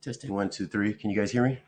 Testing 1, 2, 3. Can you guys hear me?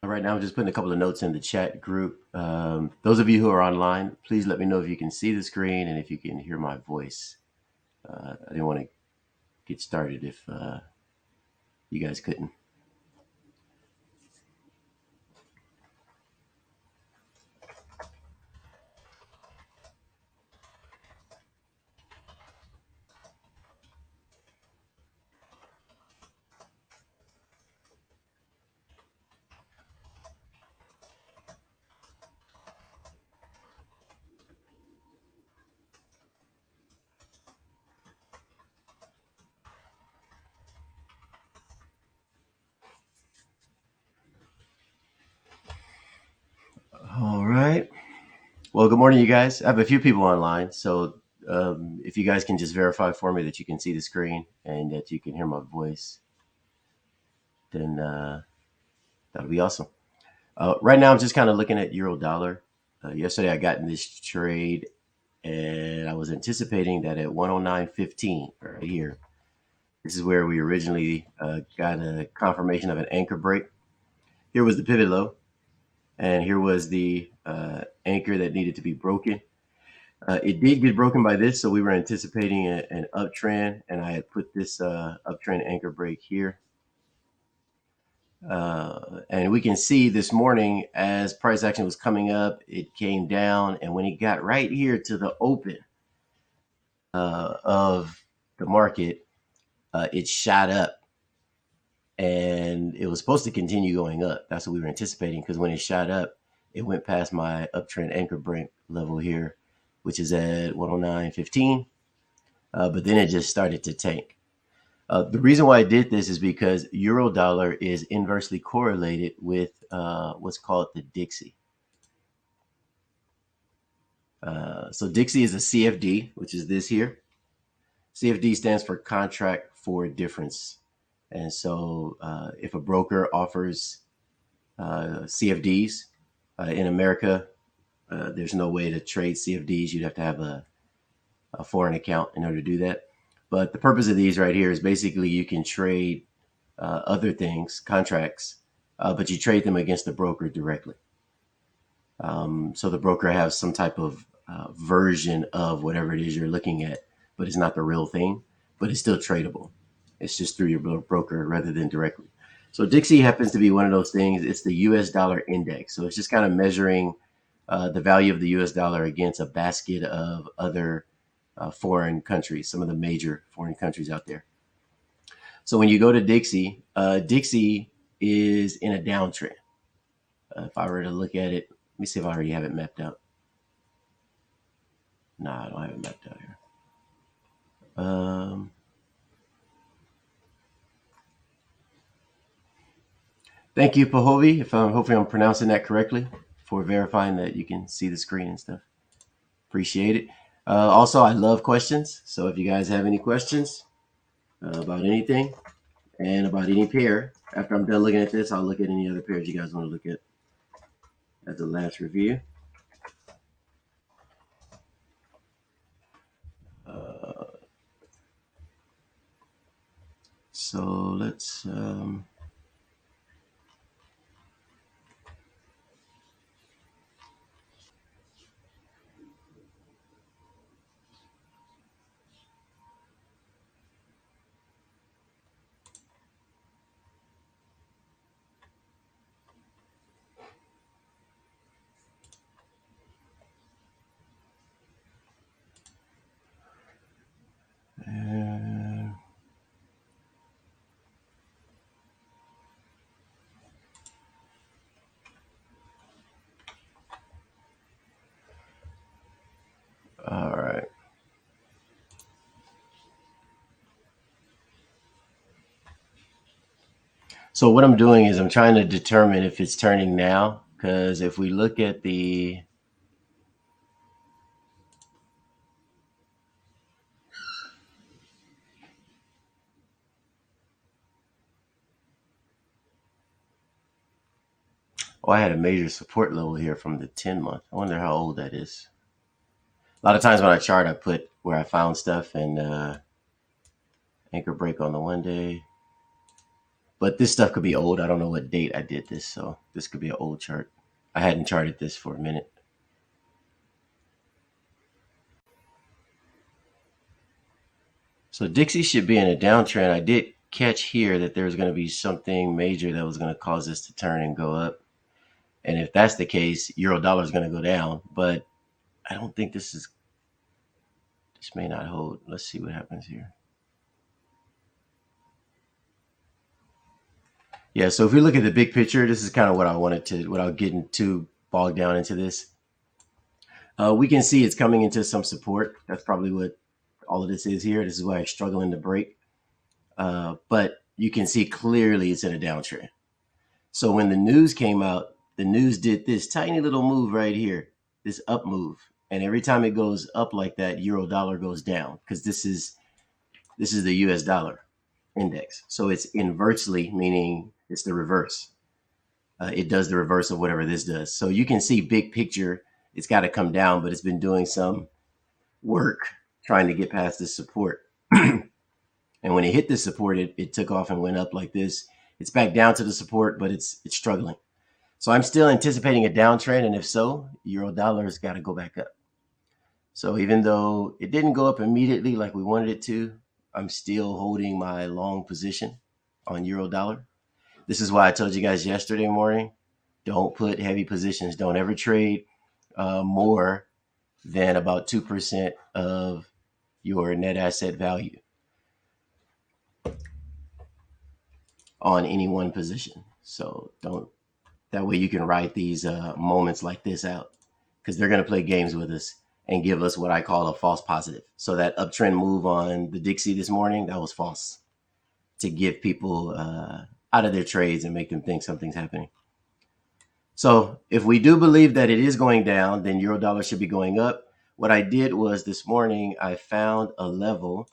Right now, I'm just putting a couple of notes in the chat group. Those of you who are online, please let me know if you can see the screen and if you can hear my voice. I didn't want to get started if you guys couldn't. All right. Well, good morning, you guys. I have a few people online, so if you guys can just verify for me that you can see the screen and that you can hear my voice, then that'll be awesome. Right now, I'm just kind of looking at euro dollar. Yesterday, I got in this trade, and I was anticipating that at 109.15 right here, this is where we originally got a confirmation of an anchor break. Here was the pivot low, and here was the anchor that needed to be broken. It did get broken by this, so we were anticipating an uptrend, and I had put this uptrend anchor break here. And we can see this morning as price action was coming up, it came down, and when it got right here to the open of the market, it shot up, and it was supposed to continue going up. That's what we were anticipating, because when it shot up, it went past my uptrend anchor break level here, which is at 109.15. But then it just started to tank. The reason why I did this is because euro dollar is inversely correlated with what's called the Dixie. So Dixie is a CFD, which is this here. CFD stands for contract for difference. And so if a broker offers CFDs in America, there's no way to trade CFDs. You'd have to have a foreign account in order to do that. But the purpose of these right here is basically you can trade other things, contracts, but you trade them against the broker directly. So the broker has some type of version of whatever it is you're looking at, but it's not the real thing, but it's still tradable. It's just through your broker rather than directly. So Dixie happens to be one of those things. It's the US dollar index. So it's just kind of measuring the value of the US dollar against a basket of other foreign countries, some of the major foreign countries out there. So when you go to Dixie, Dixie is in a downtrend. If I were to look at it, let me see if I already have it mapped out. No, I don't have it mapped out here. Thank you, Pahovi. If hopefully I'm pronouncing that correctly, for verifying that you can see the screen and stuff. Appreciate it. Also, I love questions. So if you guys have any questions about anything and about any pair, after I'm done looking at this, I'll look at any other pairs you guys want to look at as the last review. So let's all right. So what I'm doing is I'm trying to determine if it's turning now, because if we look at the oh, I had a major support level here from the 10 month. I wonder how old that is. A lot of times when I chart, I put where I found stuff and anchor break on the 1 day. But this stuff could be old. I don't know what date I did this, so this could be an old chart. I hadn't charted this for a minute. So Dixie should be in a downtrend. I did catch here that there's going to be something major that was going to cause this to turn and go up. And if that's the case, euro dollar is going to go down. But I don't think this may not hold. Let's see what happens here. Yeah, so if we look at the big picture, this is kind of what I wanted to, without getting too bogged down into this. We can see it's coming into some support. That's probably what all of this is here. This is why it's struggling to break. But you can see clearly it's in a downtrend. So when the news came out, the news did this tiny little move right here, this up move. And every time it goes up like that, euro dollar goes down, because this is the US dollar index. So it's inversely, meaning it's the reverse. It does the reverse of whatever this does. So you can see big picture, it's got to come down, but it's been doing some work trying to get past this support. And when it hit this support, it took off and went up like this. It's back down to the support, but it's struggling. So I'm still anticipating a downtrend, and if so, euro dollar has got to go back up. So even though it didn't go up immediately like we wanted it to, I'm still holding my long position on euro dollar. This is why I told you guys yesterday morning, don't put heavy positions. Don't ever trade more than about 2% of your net asset value on any one position. So don't, that way you can ride these moments like this out, because they're going to play games with us and give us what I call a false positive. So that uptrend move on the Dixie this morning, that was false, to give people out of their trades and make them think something's happening. So if we do believe that it is going down, then euro dollar should be going up. What I did was this morning, I found a level,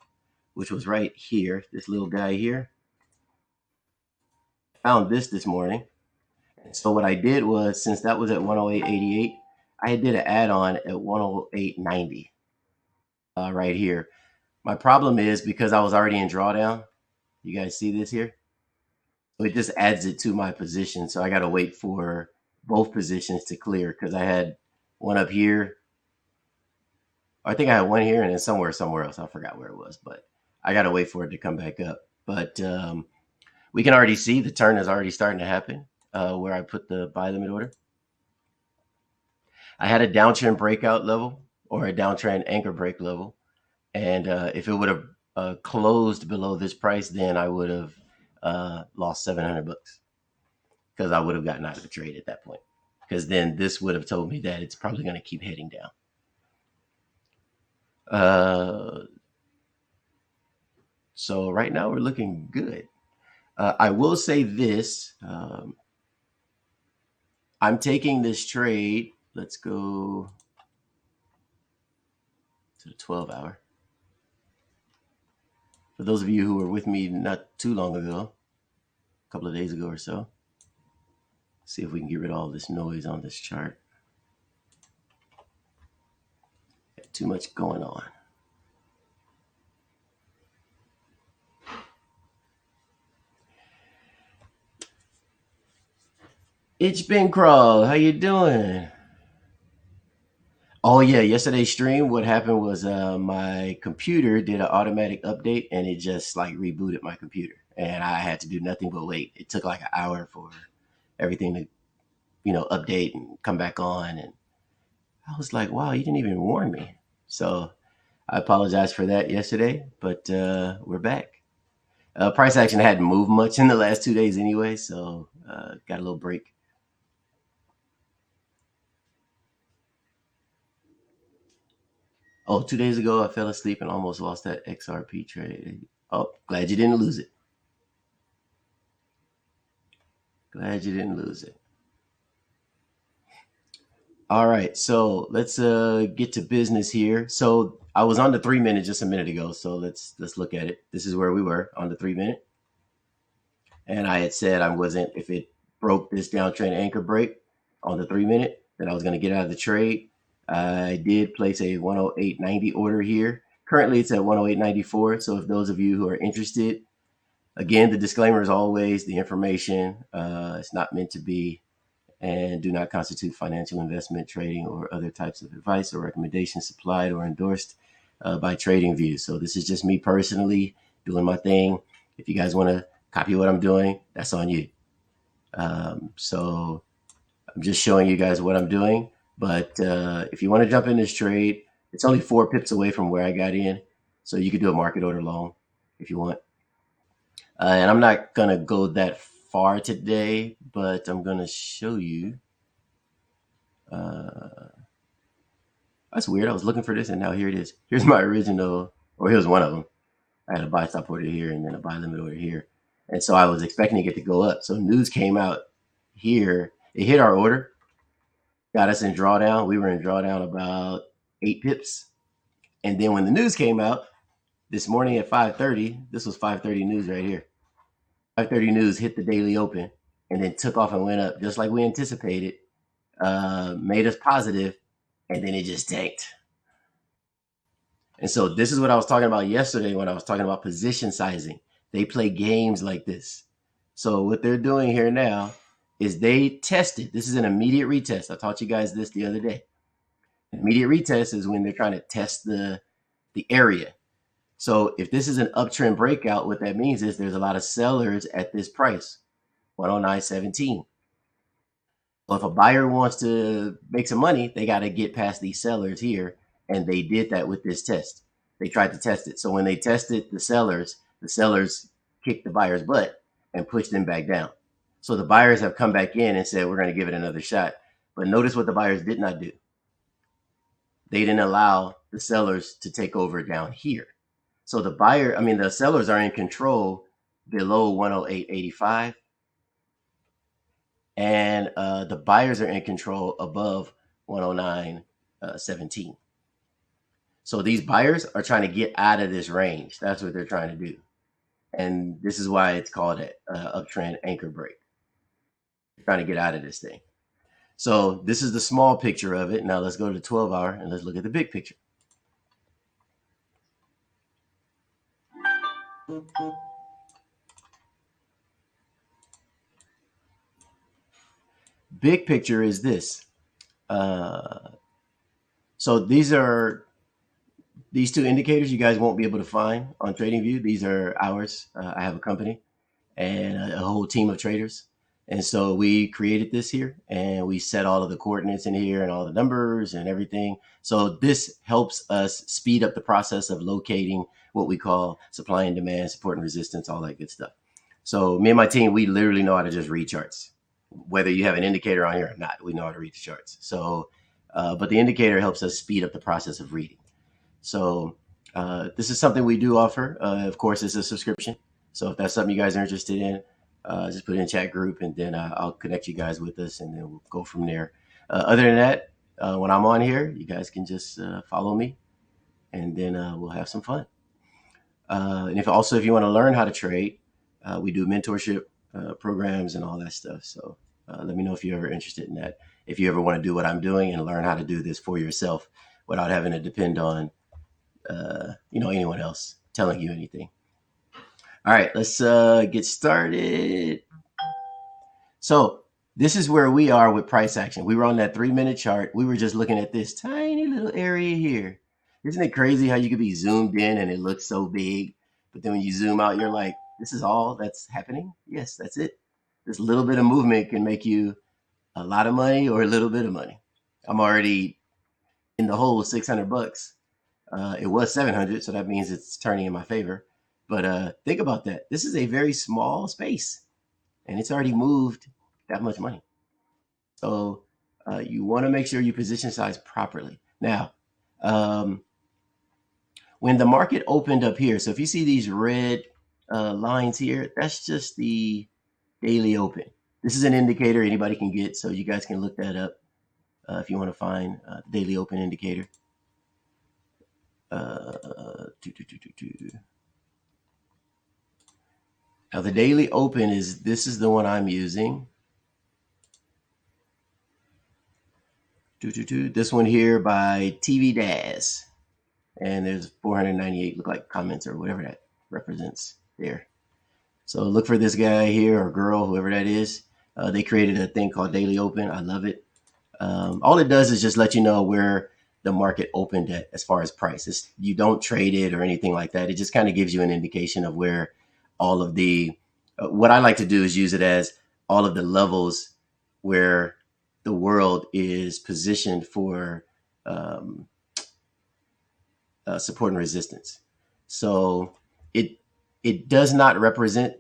which was right here, this little guy here. I found this morning. So what I did was, since that was at 108.88, I did an add-on at 108.90 right here. My problem is, because I was already in drawdown, you guys see this here? So it just adds it to my position. So I got to wait for both positions to clear, because I had one up here. I think I had one here and then somewhere else. I forgot where it was, but I got to wait for it to come back up. But we can already see the turn is already starting to happen where I put the buy limit order. I had a downtrend breakout level, or a downtrend anchor break level. And if it would have closed below this price, then I would have lost $700, because I would have gotten out of the trade at that point, because then this would have told me that it's probably going to keep heading down. So right now we're looking good. I will say this. I'm taking this trade. Let's go to the 12 hour. For those of you who were with me not too long ago, a couple of days ago or so, see if we can get rid of all this noise on this chart. Got too much going on. It's been Crawl. How you doing? Oh yeah, yesterday's stream. What happened was my computer did an automatic update, and it just like rebooted my computer, and I had to do nothing but wait. It took like an hour for everything to update and come back on, and I was like, wow, you didn't even warn me. So I apologize for that yesterday, but we're back. Price action hadn't moved much in the last 2 days anyway, so got a little break. Oh, 2 days ago, I fell asleep and almost lost that XRP trade. Oh, glad you didn't lose it. Glad you didn't lose it. All right, so let's get to business here. So I was on the 3 minute just a minute ago, so let's look at it. This is where we were on the 3 minute, and I had said I wasn't, if it broke this downtrend anchor break on the 3 minute, then I was going to get out of the trade. I did place a 108.90 order here. Currently, it's at 108.94. So if those of you who are interested, again, the disclaimer is always the information. It's not meant to be and do not constitute financial investment, trading, or other types of advice or recommendations supplied or endorsed by TradingView. So this is just me personally doing my thing. If you guys want to copy what I'm doing, that's on you. So I'm just showing you guys what I'm doing. But if you want to jump in this trade, it's only 4 pips away from where I got in. So you could do a market order long if you want. And I'm not going to go that far today, but I'm going to show you. That's weird. I was looking for this, and now here it is. Here's my original, or here's one of them. I had a buy stop order here and then a buy limit order here. And so I was expecting it to go up. So news came out here. It hit our order, got us in drawdown. We were in drawdown about 8 pips. And then when the news came out this morning at 5:30, this was 5:30 news right here. 5:30 news hit the daily open and then took off and went up just like we anticipated, made us positive, and then it just tanked. And so this is what I was talking about yesterday when I was talking about position sizing. They play games like this. So what they're doing here now is they tested. This is an immediate retest. I taught you guys this the other day. An immediate retest is when they're trying to test the area. So if this is an uptrend breakout, what that means is there's a lot of sellers at this price, 109.17. Well, if a buyer wants to make some money, they got to get past these sellers here. And they did that with this test. They tried to test it. So when they tested the sellers kicked the buyer's butt and pushed them back down. So the buyers have come back in and said, we're going to give it another shot. But notice what the buyers did not do. They didn't allow the sellers to take over down here. So the sellers are in control below 108.85. And the buyers are in control above 109.17. So these buyers are trying to get out of this range. That's what they're trying to do. And this is why it's called an uptrend anchor break. They're trying to get out of this thing. So this is the small picture of it. Now let's go to the 12 hour and let's look at the big picture. Big picture is this. So these two indicators you guys won't be able to find on TradingView. These are ours. I have a company and a whole team of traders. And so we created this here and we set all of the coordinates in here and all the numbers and everything. So this helps us speed up the process of locating what we call supply and demand, support and resistance, all that good stuff. So me and my team, we literally know how to just read charts. Whether you have an indicator on here or not, we know how to read the charts. So, but the indicator helps us speed up the process of reading. So this is something we do offer. Of course, it's a subscription. So if that's something you guys are interested in, Just put it in chat group, and then I'll connect you guys with us, and then we'll go from there. Other than that, when I'm on here, you guys can just follow me, and then we'll have some fun. And if you want to learn how to trade, we do mentorship programs and all that stuff. So let me know if you're ever interested in that. If you ever want to do what I'm doing and learn how to do this for yourself without having to depend on anyone else telling you anything. All right, let's get started. So this is where we are with price action. We were on that 3-minute chart. We were just looking at this tiny little area here. Isn't it crazy how you could be zoomed in and it looks so big, but then when you zoom out, you're like, this is all that's happening? Yes, that's it. This little bit of movement can make you a lot of money or a little bit of money. I'm already in the hole with 600 bucks. It was 700, so that means it's turning in my favor. But think about that. This is a very small space, and it's already moved that much money. So you want to make sure you position size properly. Now, when the market opened up here, so if you see these red lines here, that's just the daily open. This is an indicator anybody can get, so you guys can look that up if you want to find daily open indicator. Now the daily open this is the one I'm using. This one here by TV Daz, and there's 498 look like comments or whatever that represents there. So look for this guy here or girl, whoever that is. They created a thing called Daily Open. I love it. All it does is just let you know where the market opened at as far as price. You don't trade it or anything like that. It just kind of gives you an indication of where all of the what I like to do is use it as all of the levels where the world is positioned for support and resistance. So it does not represent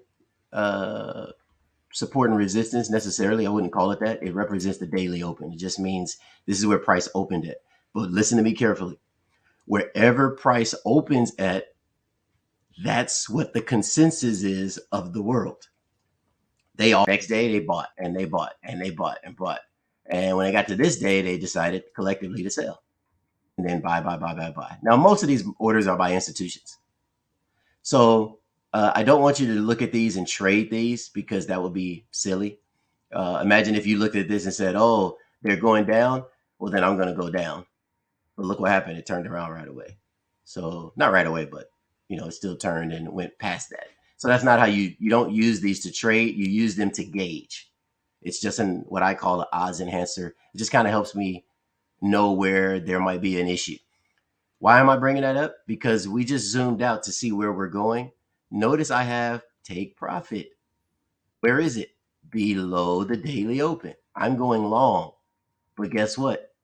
support and resistance necessarily. I wouldn't call it that. It represents the daily open. It just means this is where price opened at. But listen to me carefully. Wherever price opens at, that's what the consensus is of the world. Next day they bought and they bought and they bought and bought. And when they got to this day, they decided collectively to sell. And then buy. Now, most of these orders are by institutions. So I don't want you to look at these and trade these because that would be silly. Imagine if you looked at this and said, oh, they're going down. Well, then I'm going to go down. But look what happened. It turned around right away. So not right away, but it still turned and went past that. So that's not how you don't use these to trade. You use them to gauge. It's just what I call an odds enhancer. It just kind of helps me know where there might be an issue. Why am I bringing that up? Because we just zoomed out to see where we're going. Notice I have take profit. Where is it? Below the daily open. I'm going long. But guess what?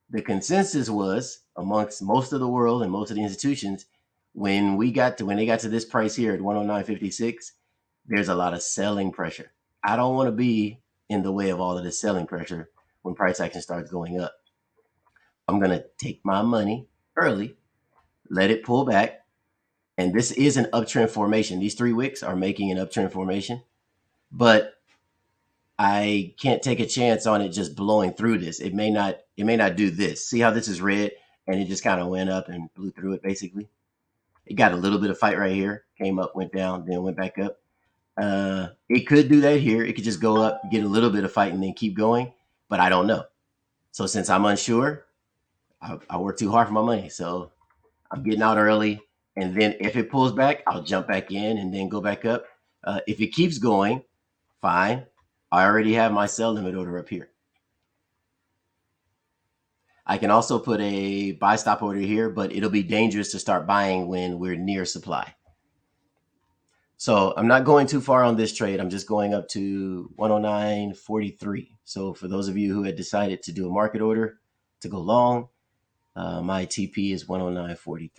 The consensus was amongst most of the world and most of the institutions, when they got to this price here at 109.56, there's a lot of selling pressure. I don't want to be in the way of all of this selling pressure when price action starts going up. I'm going to take my money early, let it pull back. And this is an uptrend formation. These 3 wicks are making an uptrend formation, but I can't take a chance on it just blowing through this. It may not do this. See how this is red and it just kind of went up and blew through it basically. It got a little bit of fight right here, came up, went down, then went back up. It could do that here. It could just go up, get a little bit of fight and then keep going, but I don't know. So since I'm unsure, I work too hard for my money. So I'm getting out early, and then if it pulls back, I'll jump back in and then go back up. If it keeps going, fine. I already have my sell limit order up here. I can also put a buy stop order here, but it'll be dangerous to start buying when we're near supply. So I'm not going too far on this trade. I'm just going up to 109.43. So for those of you who had decided to do a market order to go long, my TP is 109.43.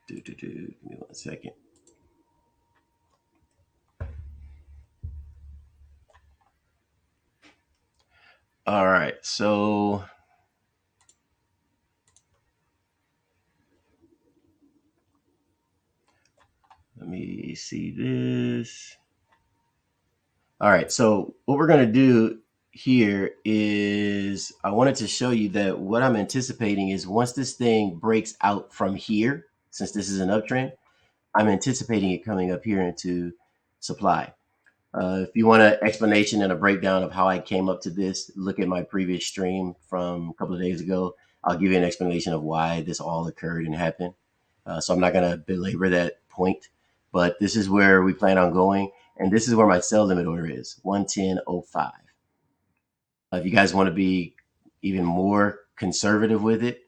Give me 1 second. All right, so see this. All right, so what we're going to do here is I wanted to show you that what I'm anticipating is once this thing breaks out from here, since this is an uptrend, I'm anticipating it coming up here into supply. If you want an explanation and a breakdown of how I came up to this, look at my previous stream from a couple of days ago. I'll give you an explanation of why this all occurred and happened. So I'm not going to belabor that point, but this is where we plan on going. And this is where my sell limit order is, 110.05. If you guys want to be even more conservative with it,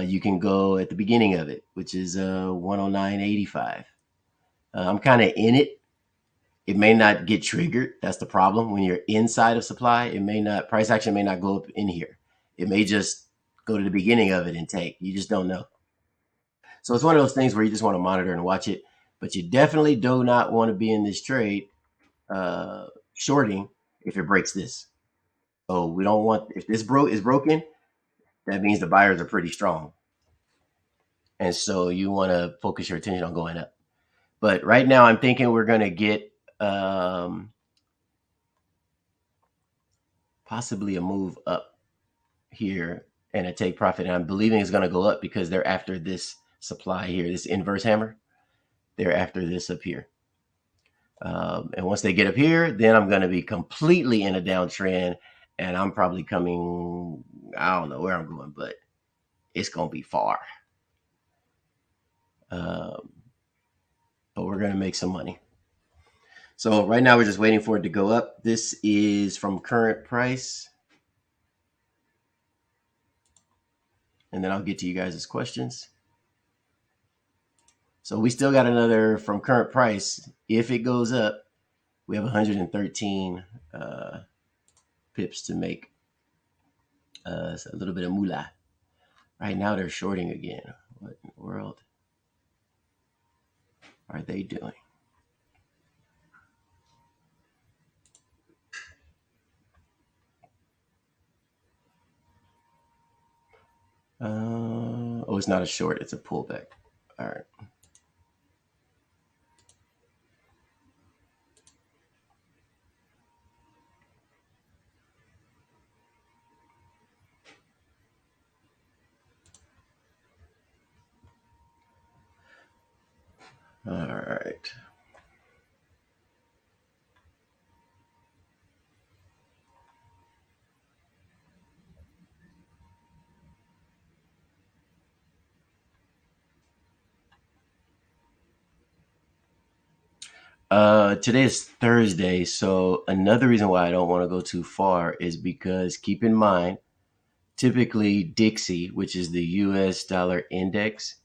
you can go at the beginning of it, which is 109.85. I'm kind of in it. It may not get triggered. That's the problem. When you're inside of supply, it may not, price action may not go up in here. It may just go to the beginning of it and take. You just don't know. So it's one of those things where you just want to monitor and watch it, but you definitely do not want to be in this trade shorting if it breaks this. So we don't want, if this is broken, that means the buyers are pretty strong. And so you want to focus your attention on going up. But right now I'm thinking we're going to get possibly a move up here and a take profit. And I'm believing it's going to go up because they're after this supply here, this inverse hammer. They're after this up here. And once they get up here, then I'm going to be completely in a downtrend. And I'm probably coming, I don't know where I'm going, but it's going to be far. But we're going to make some money. So right now we're just waiting for it to go up. This is from current price. And then I'll get to you guys' questions. So we still got another from current price. If it goes up, we have 113 pips to make a little bit of moolah. Right now they're shorting again. What in the world are they doing? Oh, it's not a short, it's a pullback. All right. All right. Today is Thursday, so another reason why I don't want to go too far is because keep in mind, typically Dixie, which is the US dollar index,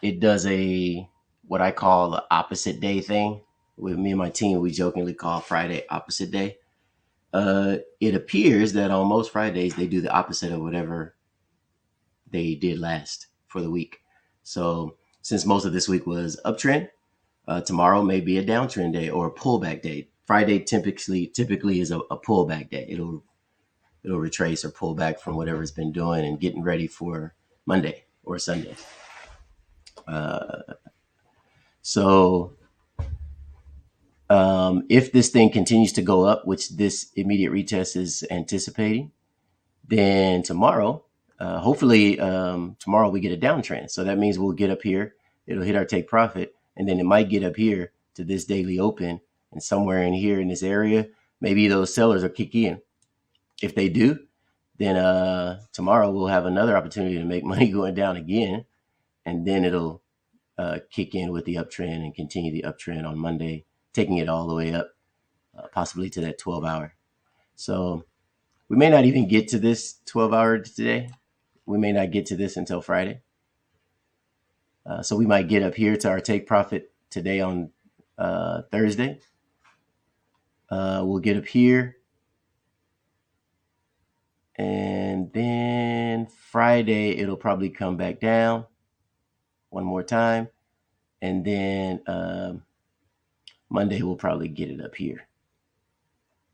it does a what I call the opposite day thing. With me and my team, we jokingly call Friday opposite day. It appears that on most Fridays they do the opposite of whatever they did last for the week. So since most of this week was uptrend, tomorrow may be a downtrend day or a pullback day. Friday typically is a pullback day. It'll retrace or pull back from whatever it's been doing and getting ready for Monday or Sunday. So if this thing continues to go up, which this immediate retest is anticipating, then tomorrow, hopefully tomorrow we get a downtrend. So that means we'll get up here, it'll hit our take profit, and then it might get up here to this daily open, and somewhere in here in this area, maybe those sellers will kick in. If they do, then tomorrow we'll have another opportunity to make money going down again, and then it'll kick in with the uptrend and continue the uptrend on Monday, taking it all the way up, possibly to that 12-hour. So we may not even get to this 12-hour today. We may not get to this until Friday. So we might get up here to our take profit today on Thursday. We'll get up here. And then Friday, it'll probably come back down one more time. And then Monday, we'll probably get it up here.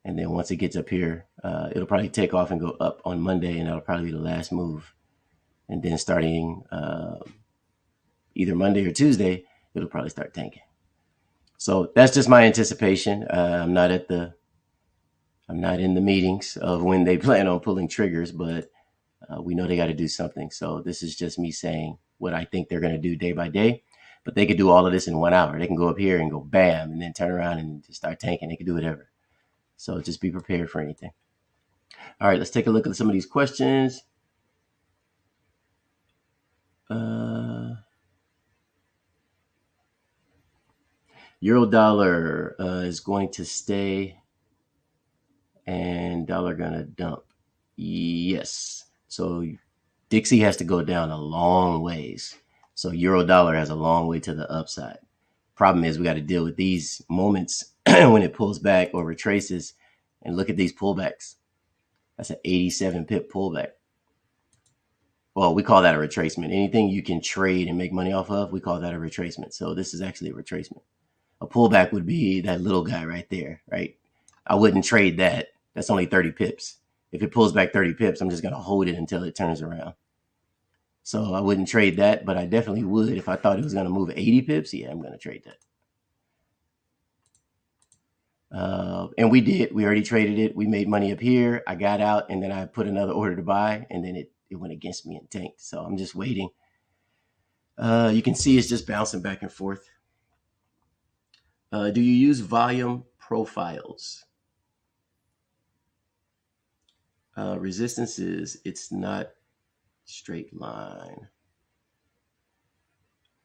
And then once it gets up here, it'll probably take off and go up on Monday, and that'll probably be the last move. And then starting either Monday or Tuesday, it'll probably start tanking. So that's just my anticipation. I'm not in the meetings of when they plan on pulling triggers, but we know they got to do something. So this is just me saying what I think they're going to do day by day. But they could do all of this in 1 hour. They can go up here and go bam, and then turn around and just start tanking. They can do whatever. So just be prepared for anything. All right, let's take a look at some of these questions. Euro dollar is going to stay, and dollar gonna dump. Yes. So Dixie has to go down a long ways. So euro dollar has a long way to the upside. Problem is we got to deal with these moments when it pulls back or retraces, and look at these pullbacks. That's an 87 pip pullback. Well, we call that a retracement. Anything you can trade and make money off of, we call that a retracement. So this is actually a retracement. A pullback would be that little guy right there, right? I wouldn't trade that. That's only 30 pips. If it pulls back 30 pips, I'm just going to hold it until it turns around. So I wouldn't trade that, but I definitely would if I thought it was going to move 80 pips. Yeah, I'm going to trade that. And we did. We already traded it. We made money up here. I got out, and then I put another order to buy, and then it went against me and tanked. So I'm just waiting. You can see it's just bouncing back and forth. Do you use volume profiles? Resistances, it's not straight line.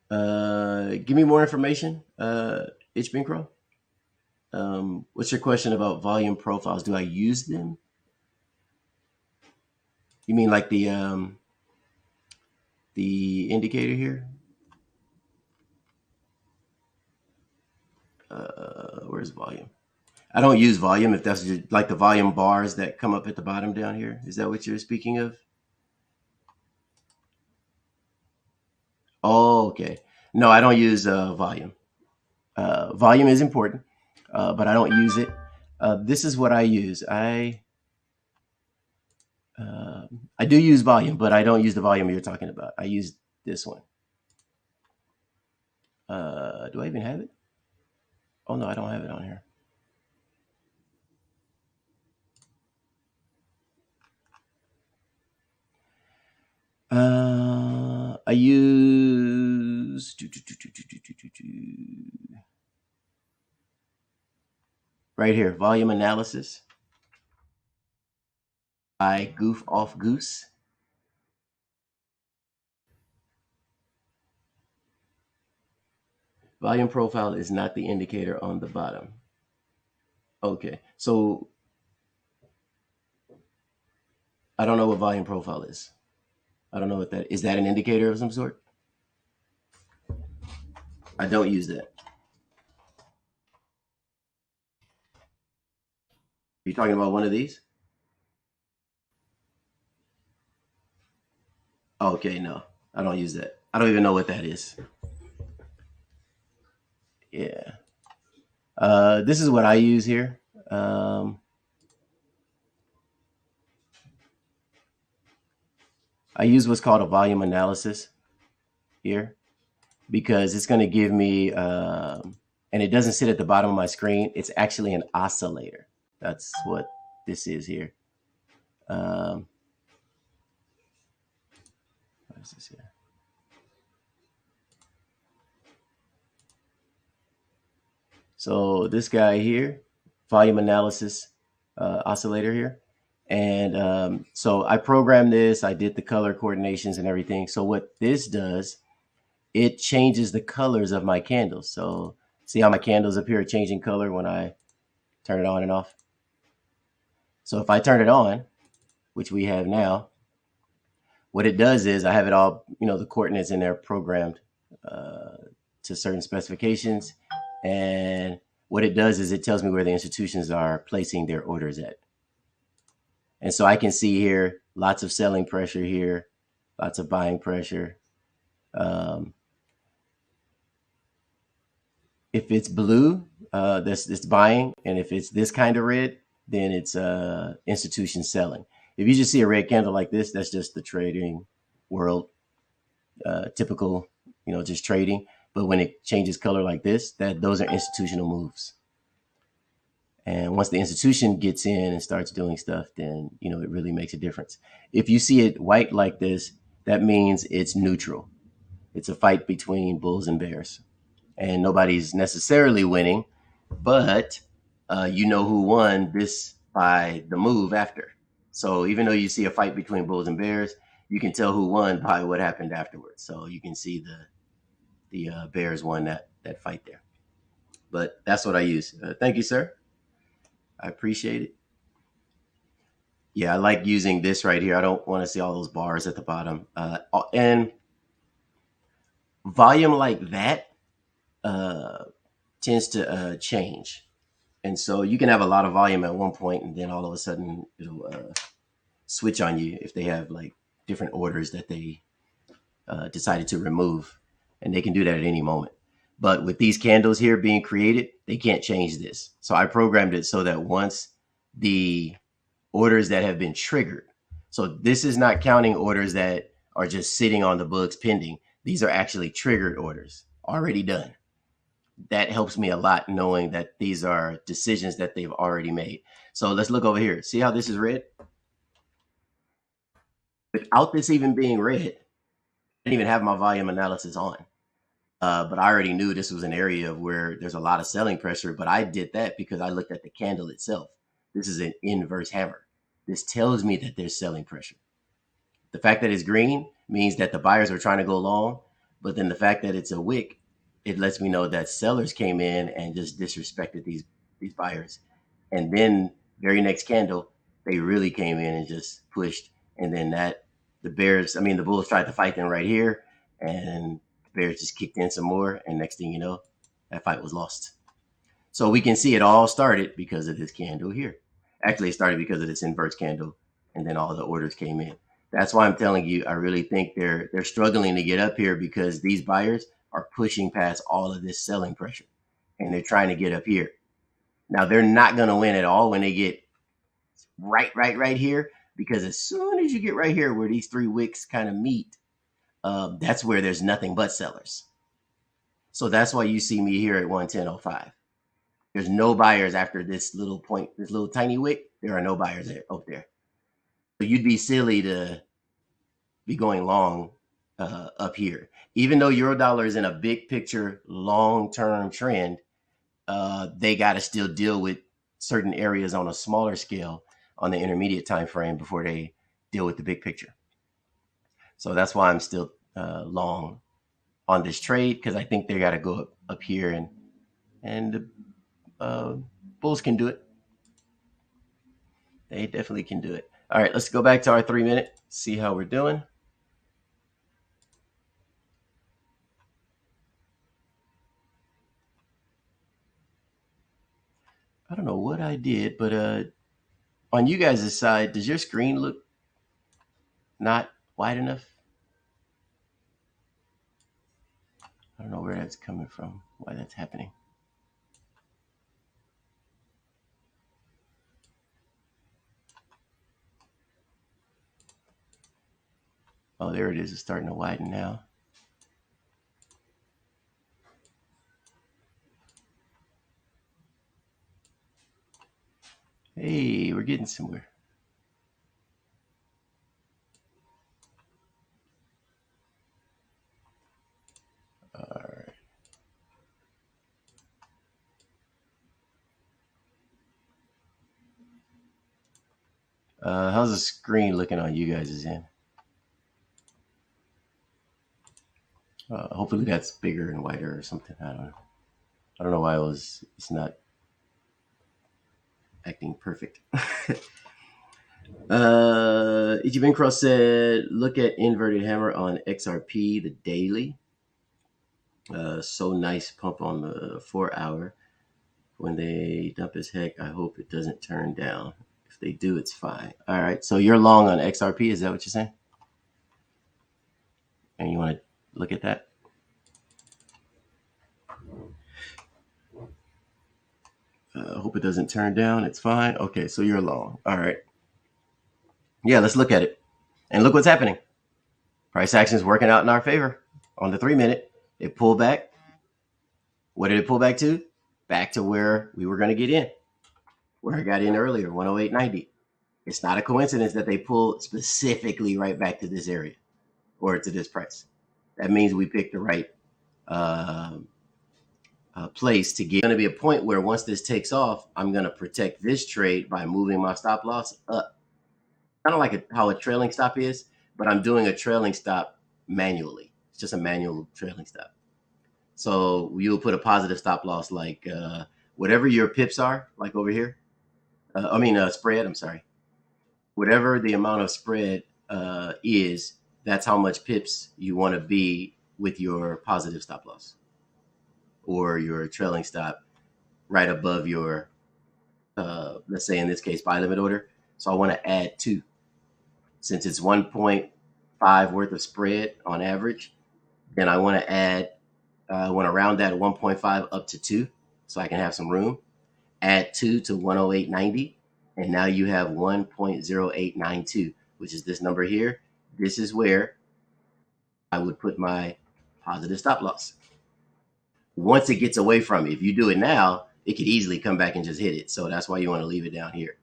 Give me more information, Ichbinkro. What's your question about volume profiles? Do I use them? You mean like the indicator here? Where's volume? I don't use volume. If that's like the volume bars that come up at the bottom down here. Is that what you're speaking of? Oh, okay. No, I don't use volume. Volume is important, but I don't use it. This is what I use. I do use volume, but I don't use the volume you're talking about. I use this one. Do I even have it? Oh no, I don't have it on here. I use right here, volume analysis by Goof Off Goose. Volume profile is not the indicator on the bottom. Okay, so I don't know what volume profile is. I don't know what that is. That an indicator of some sort? I don't use that. Are you talking about one of these? Okay, no, I don't use that. I don't even know what that is. Yeah. This is what I use here. I use what's called a volume analysis here because it's going to give me, and it doesn't sit at the bottom of my screen. It's actually an oscillator. That's what this is here. What is this here? So this guy here, volume analysis oscillator here. And so I programmed this. I did the color coordinations and everything. So what this does, it changes the colors of my candles. So see how my candles up here are changing color when I turn it on and off? So if I turn it on, which we have now, what it does is I have it all, the coordinates in there programmed to certain specifications. And what it does is it tells me where the institutions are placing their orders at. And so I can see here lots of selling pressure here, lots of buying pressure. If it's blue, it's buying. And if it's this kind of red, then it's institution selling. If you just see a red candle like this, that's just the trading world, typical, just trading. But when it changes color like this, those are institutional moves. And once the institution gets in and starts doing stuff, then it really makes a difference. If you see it white like this, that means it's neutral. It's a fight between bulls and bears, and nobody's necessarily winning, but you know who won this by the move after. So even though you see a fight between bulls and bears, you can tell who won by what happened afterwards. So you can see the bears won that fight there. But that's what I use. Thank you, sir. I appreciate it. Yeah, I like using this right here. I don't want to see all those bars at the bottom. And volume like that tends to change. And so you can have a lot of volume at one point, and then all of a sudden it'll switch on you if they have like different orders that they decided to remove. And they can do that at any moment. But with these candles here being created, they can't change this. So I programmed it so that once the orders that have been triggered, so this is not counting orders that are just sitting on the books pending. These are actually triggered orders already done. That helps me a lot knowing that these are decisions that they've already made. So let's look over here. See how this is red? Without this even being red, I didn't even have my volume analysis on. But I already knew this was an area where there's a lot of selling pressure, but I did that because I looked at the candle itself. This is an inverse hammer. This tells me that there's selling pressure. The fact that it's green means that the buyers are trying to go long, but then the fact that it's a wick, it lets me know that sellers came in and just disrespected these buyers. And then very next candle, they really came in and just pushed. And then the bulls tried to fight them right here, and the bears just kicked in some more. And next thing you know, that fight was lost. So we can see it all started because of this candle here. Actually, it started because of this inverse candle, and then all the orders came in. That's why I'm telling you, I really think they're struggling to get up here because these buyers are pushing past all of this selling pressure, and they're trying to get up here. Now, they're not going to win at all when they get right here, because as soon as you get right here where these three wicks kind of meet, that's where there's nothing but sellers. So that's why you see me here at 110.05. There's no buyers after this little point, this little tiny wick. There are no buyers up there. So you'd be silly to be going long up here. Even though Eurodollar is in a big picture, long-term trend, they got to still deal with certain areas on a smaller scale on the intermediate time frame before they deal with the big picture. So that's why I'm still long on this trade, because I think they got to go up here, and the bulls can do it. They definitely can do it. All right, let's go back to our 3 minute, see how we're doing. I don't know what I did, but on you guys' side, does your screen look not wide enough? I don't know where that's coming from, why that's happening. Oh, there it is. It's starting to widen now. Hey, we're getting somewhere. All right. How's the screen looking on you guys' end? Hopefully that's bigger and wider or something. I don't know why it's not acting perfect. Ichiban Cross said, look at inverted hammer on XRP, the daily. So nice pump on the 4 hour. When they dump as heck, I hope it doesn't turn down. If they do, it's fine. All right. So you're long on XRP. Is that what you're saying? And you want to look at that? Hope it doesn't turn down. It's fine. Okay. So you're long. All right. Yeah. Let's look at it. And look what's happening. Price action is working out in our favor on the 3 minute. It pulled back, What did it pull back to? Back to where we were going to get in, where I got in earlier, 108.90. It's not a coincidence that they pulled specifically right back to this area or to this price. That means we picked the right uh, place to get. Going to be a point where once this takes off, I'm going to protect this trade by moving my stop loss up. Kind of like how a trailing stop is, but I'm doing a trailing stop manually. It's just a manual trailing stop. So you'll put a positive stop loss like whatever your pips are, like over here. Spread. I'm sorry. Whatever the amount of spread is, that's how much pips you want to be with your positive stop loss or your trailing stop right above your, let's say in this case, buy limit order. So I want to add 2. Since it's 1.5 worth of spread on average, then I want to add, I want to round that 1.5 up to 2 so I can have some room. Add 2 to 108.90, and now you have 1.0892, which is this number here. This is where I would put my positive stop loss. Once it gets away from me, if you do it now, it could easily come back and just hit it. So that's why you want to leave it down here.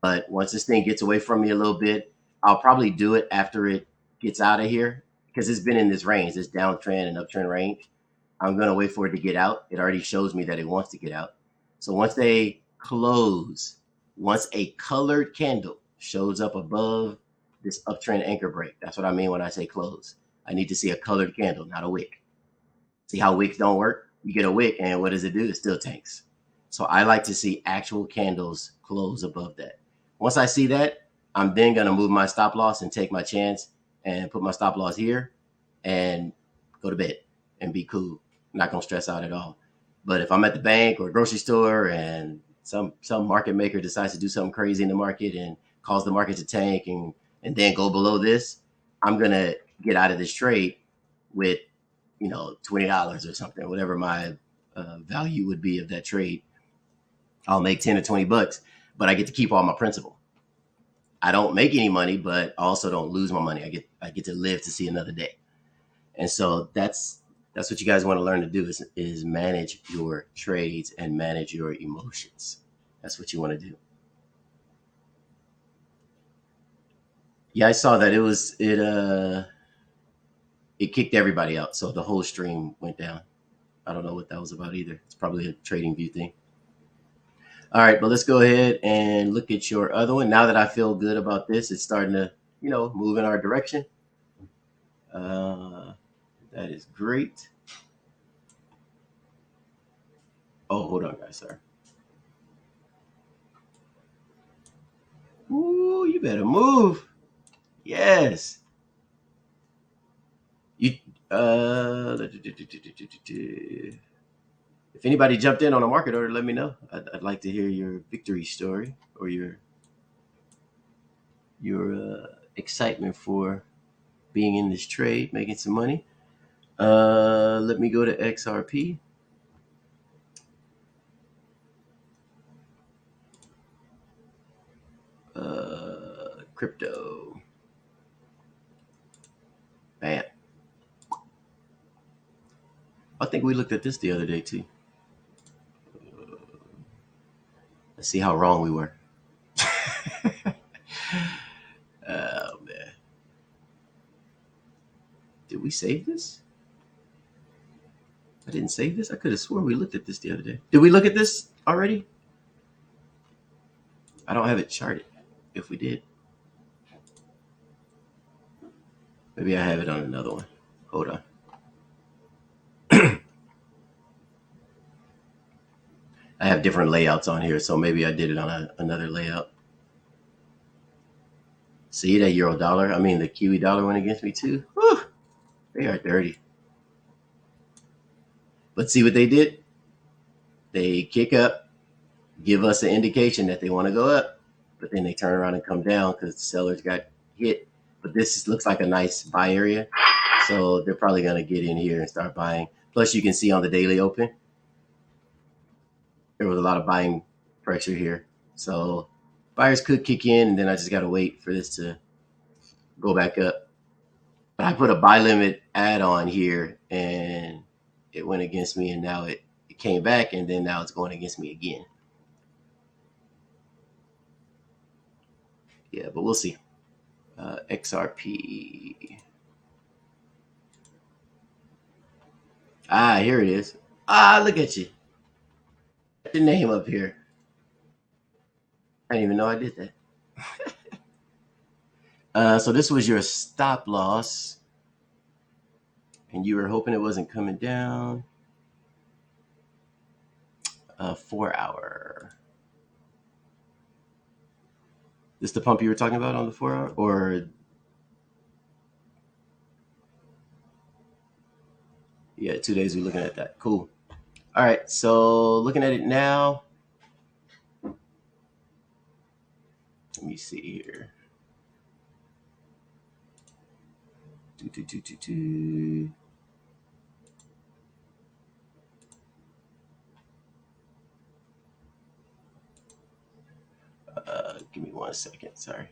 But once this thing gets away from me a little bit, I'll probably do it after it gets out of here because it's been in this range, this downtrend and uptrend range. I'm going to wait for it to get out. It already shows me that it wants to get out. So once they close, once a colored candle shows up above this uptrend anchor break, that's what I mean when I say close. I need to see a colored candle, not a wick. See how wicks don't work? You get a wick, and what does it do? It still tanks. So I like to see actual candles close above that. Once I see that, I'm then going to move my stop loss and take my chance and put my stop loss here and go to bed and be cool. I'm not going to stress out at all. But if I'm at the bank or grocery store and some market maker decides to do something crazy in the market and cause the market to tank and then go below this, I'm going to get out of this trade with, $20 or something, whatever my value would be of that trade. I'll make 10 or 20 bucks, but I get to keep all my principal. I don't make any money, but I also don't lose my money. I get to live to see another day. And so that's what you guys want to learn to do is manage your trades and manage your emotions. That's what you want to do. Yeah, I saw that it kicked everybody out. So the whole stream went down. I don't know what that was about either. It's probably a trading view thing. All right, but let's go ahead and look at your other one. Now that I feel good about this, it's starting to, move in our direction. That is great. Oh, hold on, guys. Sorry. Ooh, you better move. Yes. You. If anybody jumped in on a market order, let me know. I'd like to hear your victory story or your excitement for being in this trade, making some money. Let me go to XRP. Crypto. Bam. I think we looked at this the other day too. Let's see how wrong we were. Oh man. Did we save this? I didn't save this. I could have sworn we looked at this the other day. Did we look at this already? I don't have it charted. If we did. Maybe I have it on another one. Hold on. I have different layouts on here, so maybe I did it on another layout. See that euro dollar? I mean, the Kiwi dollar went against me too. Whew, they are dirty. But see what they did? They kick up, give us an indication that they want to go up, but then they turn around and come down because the sellers got hit. But this looks like a nice buy area. So they're probably going to get in here and start buying. Plus, you can see on the daily open, there was a lot of buying pressure here. So buyers could kick in, and then I just got to wait for this to go back up. But I put a buy limit add on here, and it went against me, and now it came back, and then now it's going against me again. Yeah, but we'll see. XRP. Ah, here it is. Ah, look at you. Got your name up here. I didn't even know I did that. So this was your stop loss, and you were hoping it wasn't coming down. 4 hour. This the pump you were talking about on the 4 hour, or yeah, 2 days we're looking at that. Cool. All right, so looking at it now. Let me see here. Give me 1 second. Sorry.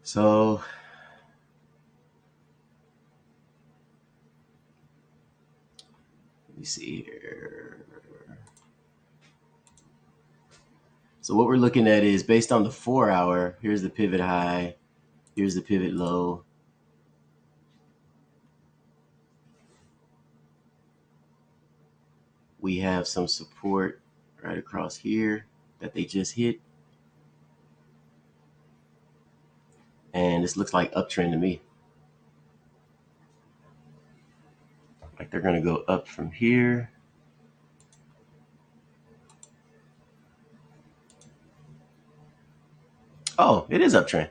So let me see here. So what we're looking at is based on the 4 hour. Here's the pivot high. Here's the pivot low. We have some support right across here that they just hit. And this looks like uptrend to me. Like they're going to go up from here. Oh, it is uptrend.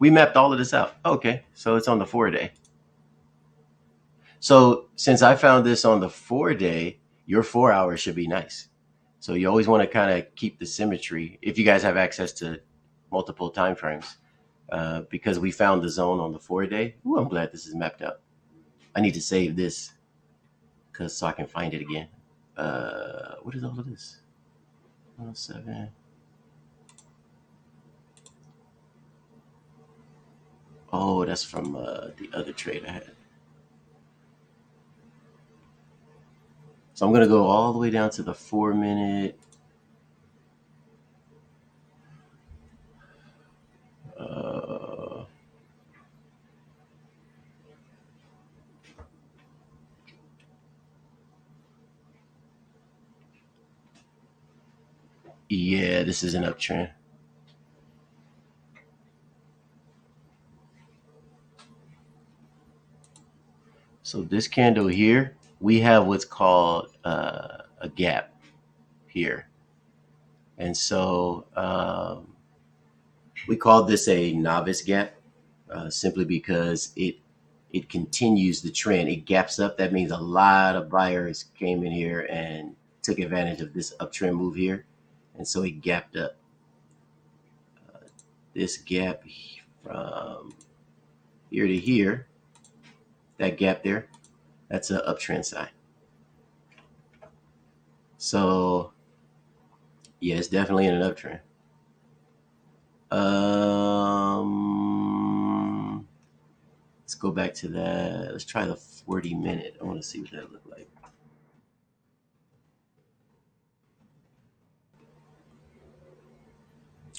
We mapped all of this out. Okay, so it's on the 4-day. So since I found this on the 4-day, your 4 hours should be nice. So you always want to kind of keep the symmetry if you guys have access to multiple time frames, because we found the zone on the 4-day. Ooh, I'm glad this is mapped out. I need to save this so I can find it again. What is all of this? 107. Oh, that's from the other trade I had. So I'm going to go all the way down to the 4-minute. Yeah, this is an uptrend. So this candle here, we have what's called a gap here. And so we call this a novice gap simply because it continues the trend. It gaps up. That means a lot of buyers came in here and took advantage of this uptrend move here. And so it gapped up. This gap from here to here, that gap there, that's an uptrend sign. So yeah, it's definitely in an uptrend. Let's go back to that. Let's try the 40-minute. I want to see what that looked like.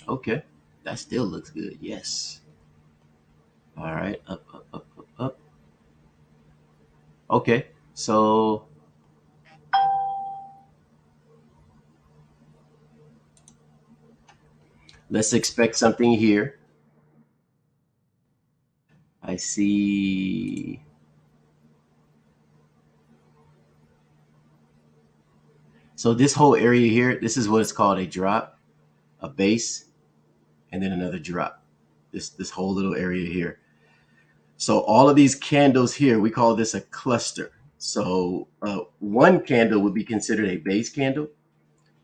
Okay, that still looks good. Yes. All right, up, up, up, up, up. Okay, so let's expect something here. I see. So this whole area here, this is what it's called a drop, a base, and then another drop. This whole little area here. So all of these candles here, we call this a cluster. So one candle would be considered a base candle.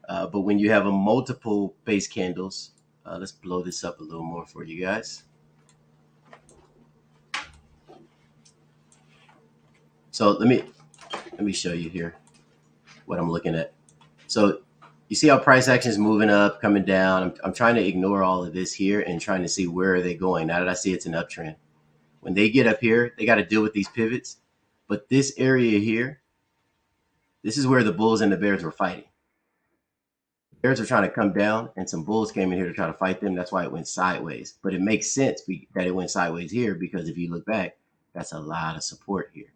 But when you have a multiple base candles, let's blow this up a little more for you guys. So let me show you here what I'm looking at. So you see how price action is moving up, coming down. I'm trying to ignore all of this here and trying to see where are they going. Now that I see it's an uptrend. When they get up here, they got to deal with these pivots. But this area here, this is where the bulls and the bears were fighting. The bears are trying to come down, and some bulls came in here to try to fight them. That's why it went sideways. But it makes sense that it went sideways here because if you look back, that's a lot of support here.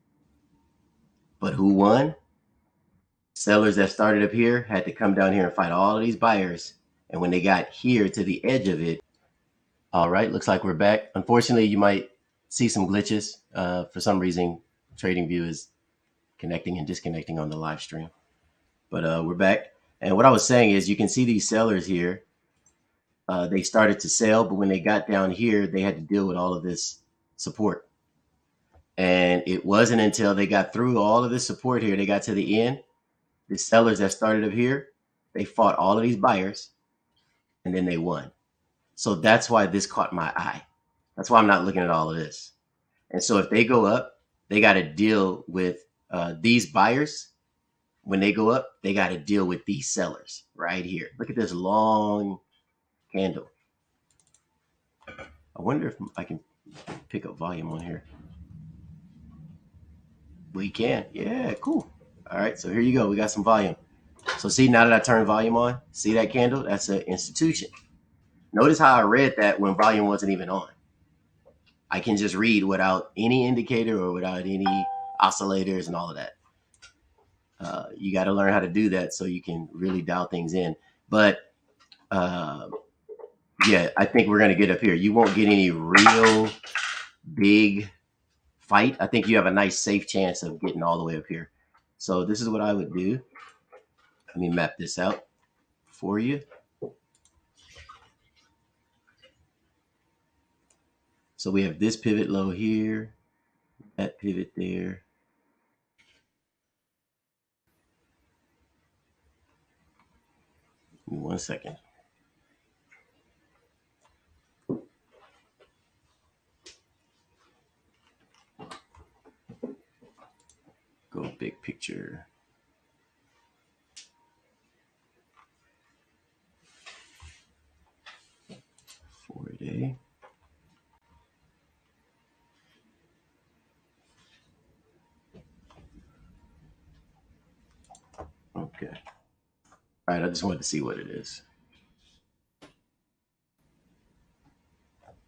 But who won? Sellers that started up here had to come down here and fight all of these buyers. And when they got here to the edge of it, all right, looks like we're back. Unfortunately, you might see some glitches. For some reason, TradingView is connecting and disconnecting on the live stream. But we're back. And what I was saying is you can see these sellers here. They started to sell, but when they got down here, they had to deal with all of this support. And it wasn't until they got through all of this support here, they got to the end. The sellers that started up here, they fought all of these buyers, and then they won. So that's why this caught my eye. That's why I'm not looking at all of this. And so if they go up, they got to deal with these buyers. When they go up, they got to deal with these sellers right here. Look at this long candle. I wonder if I can pick up volume on here. We can. Yeah, cool. All right, so here you go. We got some volume. So see, now that I turned volume on, see that candle? That's an institution. Notice how I read that when volume wasn't even on. I can just read without any indicator or without any oscillators and all of that. You got to learn how to do that so you can really dial things in. But yeah, I think we're going to get up here. You won't get any real big fight. I think you have a nice safe chance of getting all the way up here. So this is what I would do. Let me map this out for you. So we have this pivot low here, that pivot there. Give me 1 second. Go big picture. Day. Okay. All right, I just wanted to see what it is.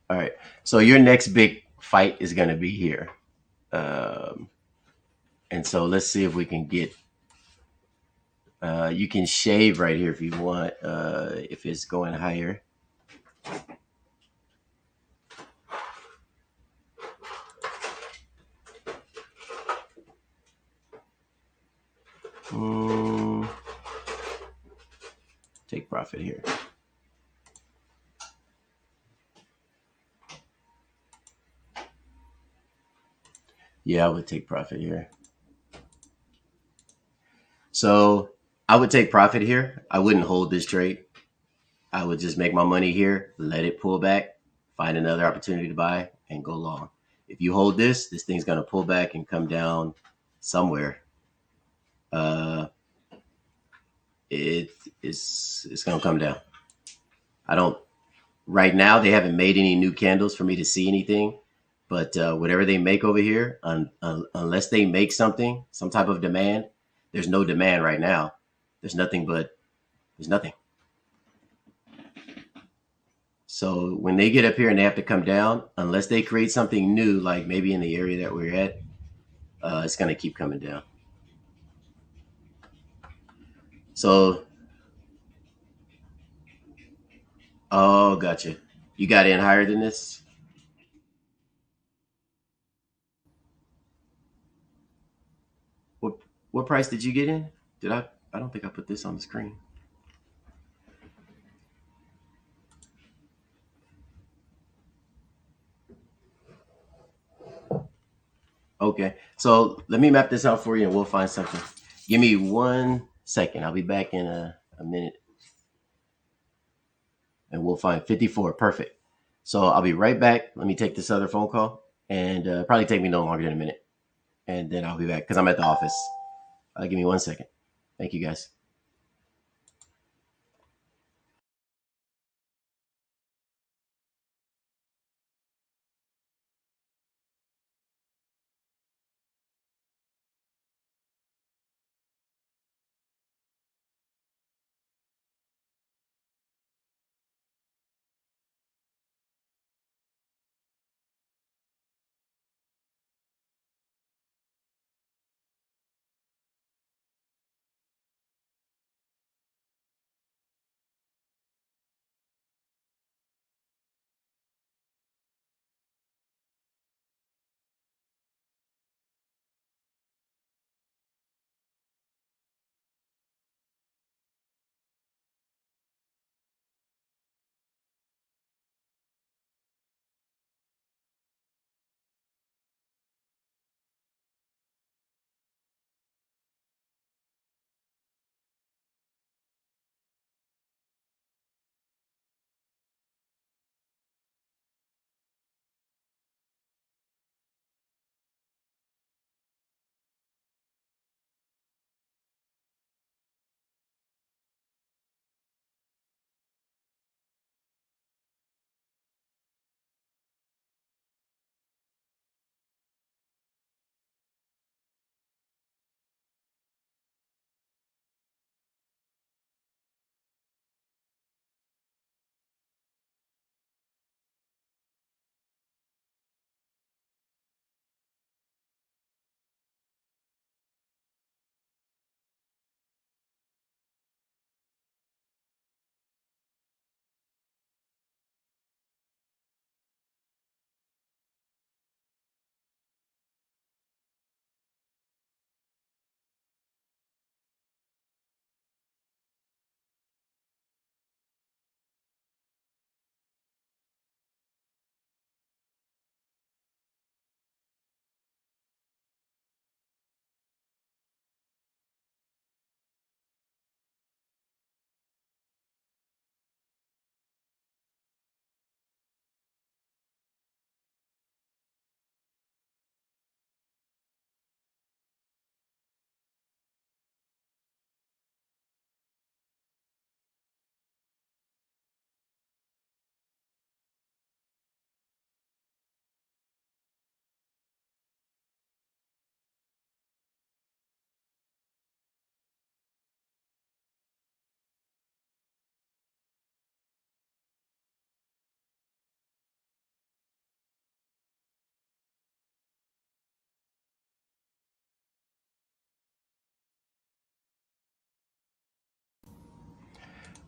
All right, so your next big fight is going to be here. And so let's see if we can get, you can shave right here if you want, if it's going higher. Take profit here. Yeah, I would take profit here. So I would take profit here. I wouldn't hold this trade. I would just make my money here, let it pull back, find another opportunity to buy, and go long. If you hold this thing's going to pull back and come down somewhere. It's going to come down. I don't, right now, they haven't made any new candles for me to see anything. But whatever they make over here, unless they make something, some type of demand, there's no demand right now. There's nothing. So when they get up here and they have to come down, unless they create something new, like maybe in the area that we're at, it's going to keep coming down. So, oh, gotcha. You got in higher than this? What price did you get in? I don't think I put this on the screen. Okay, so let me map this out for you and we'll find something. Give me 1 second. I'll be back in a minute. And we'll find 54. Perfect. So I'll be right back. Let me take this other phone call and probably take me no longer than a minute. And then I'll be back because I'm at the office. Give me 1 second. Thank you, guys.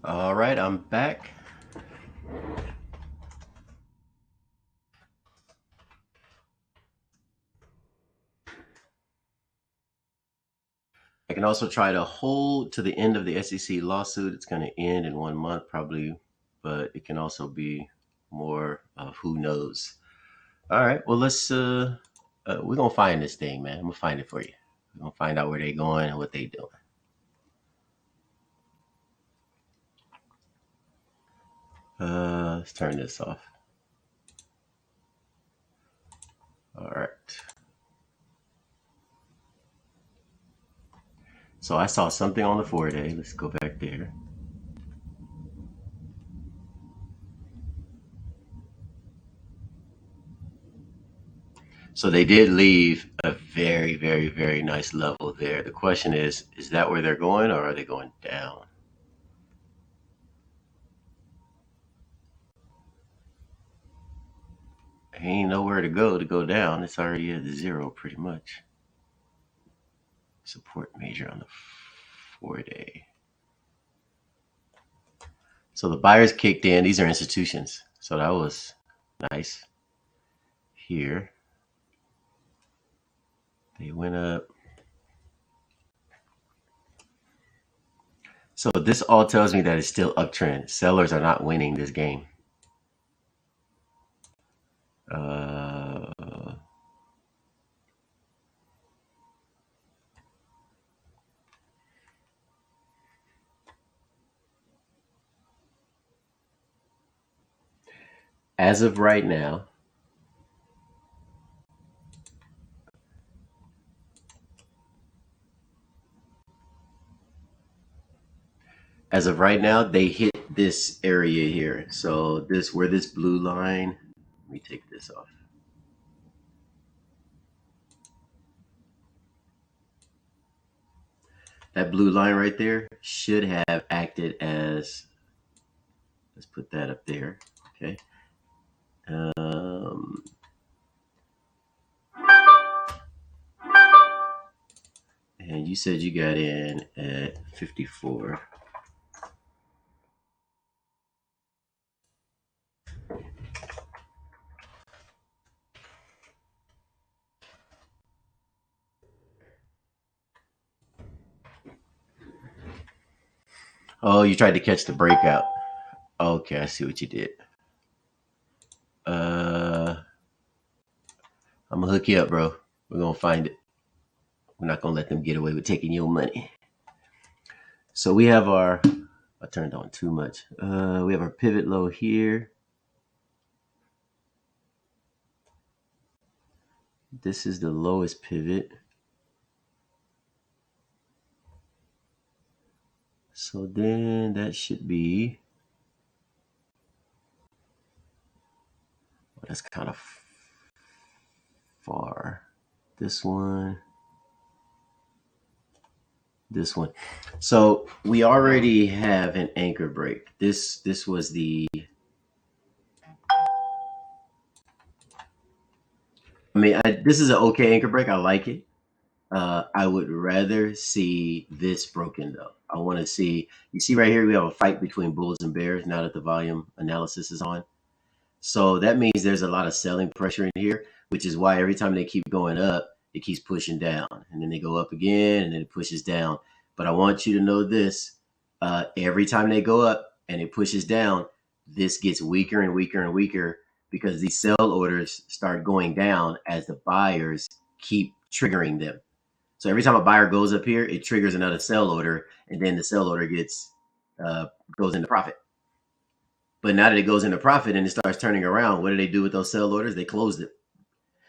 All right, I'm back. I can also try to hold to the end of the SEC lawsuit. It's going to end in 1 month probably, but it can also be more of who knows. All right, well we're gonna find this thing, man. I'm gonna find it for you. We're gonna find out where they going and what they doing. Let's turn this off. All right. So I saw something on the 4-day. Let's go back there. So they did leave a very, very, very nice level there. The question is that where they're going or are they going down? Ain't nowhere to go down. It's already at 0 pretty much. Support major on the 4-day. So the buyers kicked in. These are institutions. So that was nice. Here. They went up. So this all tells me that it's still uptrend. Sellers are not winning this game. As of right now, they hit this area here. So this blue line, let me take this off. That blue line right there should have acted as, let's put that up there. Okay. And you said you got in at 54. Oh, you tried to catch the breakout. Okay, I see what you did. I'm gonna hook you up, bro. We're gonna find it. We're not gonna let them get away with taking your money. So we have our, I turned on too much. We have our pivot low here. This is the lowest pivot. So then that should be, well, that's kind of far. This one. So we already have an anchor break. This was the, this is an okay anchor break. I like it. I would rather see this broken though. I want to see, you see right here, we have a fight between bulls and bears now that the volume analysis is on. So that means there's a lot of selling pressure in here, which is why every time they keep going up, it keeps pushing down. And then they go up again and then it pushes down. But I want you to know this, every time they go up and it pushes down, this gets weaker and weaker and weaker because these sell orders start going down as the buyers keep triggering them. So every time a buyer goes up here, it triggers another sell order, and then the sell order goes into profit. But now that it goes into profit and it starts turning around, what do they do with those sell orders? They close it.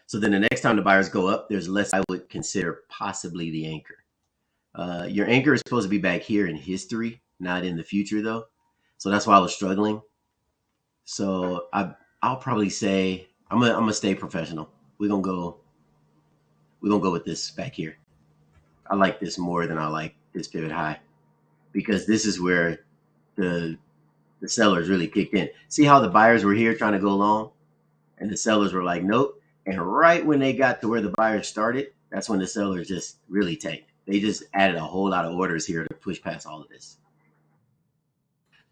So then the next time the buyers go up, there's less I would consider possibly the anchor. Your anchor is supposed to be back here in history, not in the future though. So that's why I was struggling. So I'll probably say I'm gonna stay professional. We're gonna go with this back here. I like this more than I like this pivot high because this is where the sellers really kicked in. See how the buyers were here trying to go long and the sellers were like, nope. And right when they got to where the buyers started, that's when the sellers just really tanked. They just added a whole lot of orders here to push past all of this.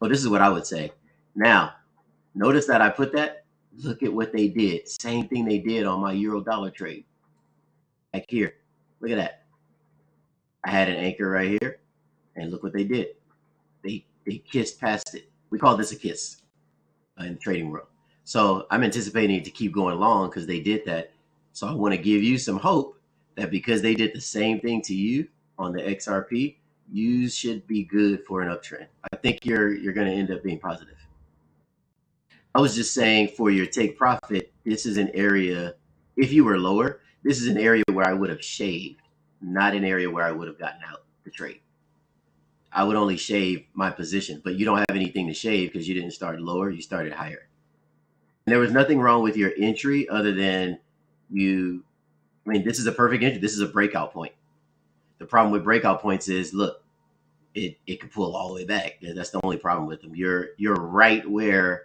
Oh, this is what I would say. Now, notice that I put that. Look at what they did. Same thing they did on my euro dollar trade. Back here. Look at that. I had an anchor right here, and look what they did. They kissed past it. We call this a kiss in the trading world. So I'm anticipating it to keep going long because they did that. So I want to give you some hope that because they did the same thing to you on the XRP, you should be good for an uptrend. I think you're going to end up being positive. I was just saying for your take profit, this is an area, if you were lower, this is an area where I would have shaved, not an area where I would have gotten out to trade. I would only shave my position, but you don't have anything to shave because you didn't start lower, you started higher. And there was nothing wrong with your entry other than you, I mean, this is a perfect entry. This is a breakout point. The problem with breakout points is, look, it could pull all the way back. That's the only problem with them. You're right where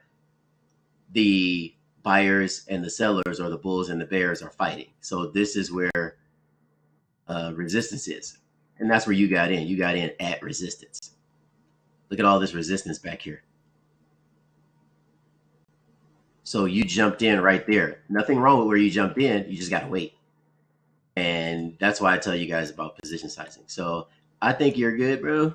the buyers and the sellers, or the bulls and the bears, are fighting. So this is where resistance is. And that's where you got in. You got in at resistance. Look at all this resistance back here. So you jumped in right there. Nothing wrong with where you jumped in. You just got to wait. And that's why I tell you guys about position sizing. So I think you're good, bro.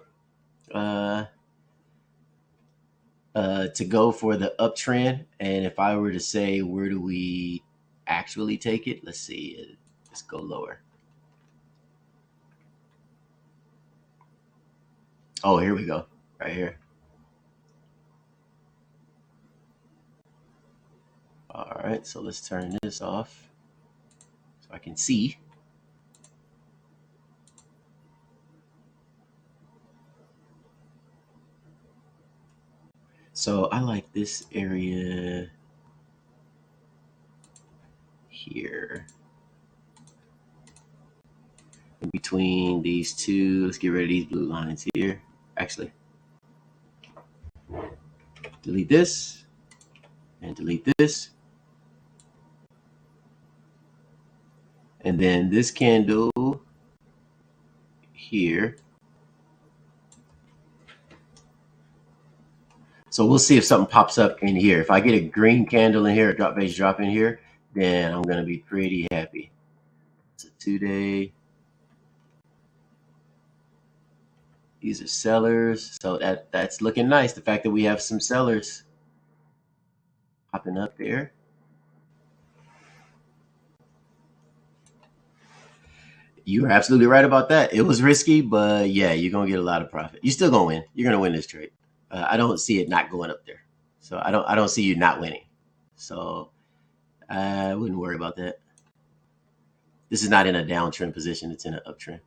To go for the uptrend. And if I were to say, where do we actually take it? Let's see. Let's go lower. Oh, here we go. Right here. All right. So let's turn this off so I can see. So I like this area here. In between these two, let's get rid of these blue lines here. Actually, delete this and delete this. And then this candle here. So we'll see if something pops up in here. If I get a green candle in here, a drop base drop in here, then I'm going to be pretty happy. It's a 2-day. These are sellers. So that's looking nice. The fact that we have some sellers popping up there. You are absolutely right about that. It was risky, but yeah, you're going to get a lot of profit. You're still going to win. You're going to win this trade. I don't see it not going up there. So I don't see you not winning. So I wouldn't worry about that. This is not in a downtrend position. It's in an uptrend.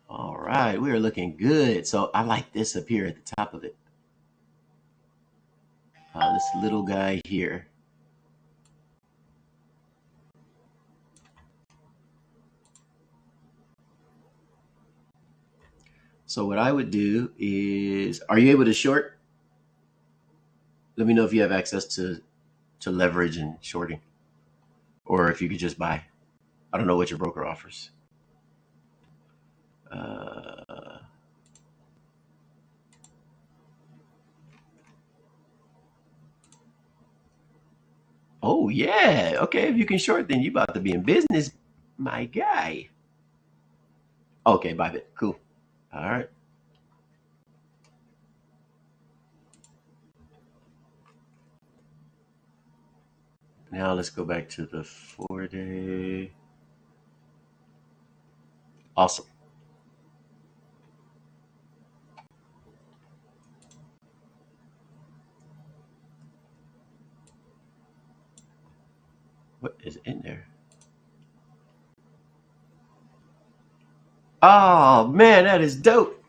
All right, we are looking good. So I like this up here at the top of it. This little guy here. So what I would do is, are you able to short? Let me know if you have access to leverage and shorting, or if you could just buy. I don't know what your broker offers. Oh yeah, okay. If you can short, then you about to be in business, my guy. Okay, buy it. Cool. All right. Now let's go back to the 4-day. Awesome. What is in there? Oh man, that is dope.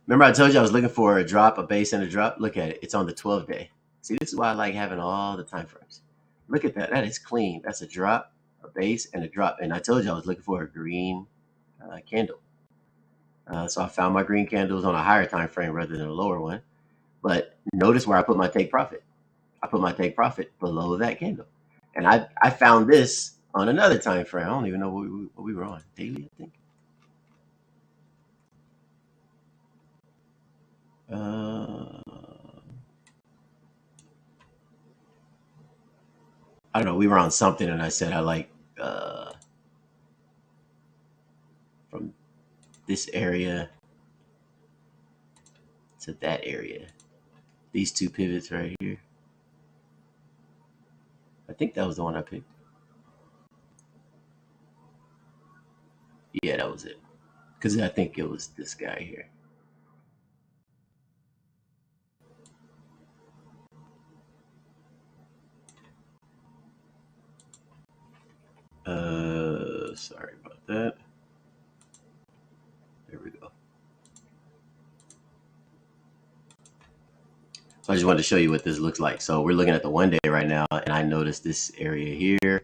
Remember I told you I was looking for a drop, a base, and a drop? Look at it. It's on the 12-day. See, this is why I like having all the time frames. Look at that. That is clean. That's a drop, a base, and a drop. And I told you I was looking for a green candle. So I found my green candles on a higher time frame rather than a lower one. But notice where I put my take profit. I put my take profit below that candle. And I found this on another time frame. I don't even know what we were on. Daily, I think. I don't know. We were on something, and I said I like from this area to that area. These two pivots right here. I think that was the one I picked. Yeah, that was it. Because I think it was this guy here. Sorry about that. There we go. So I just wanted to show you what this looks like. So we're looking at the 1 day right now, and I noticed this area here.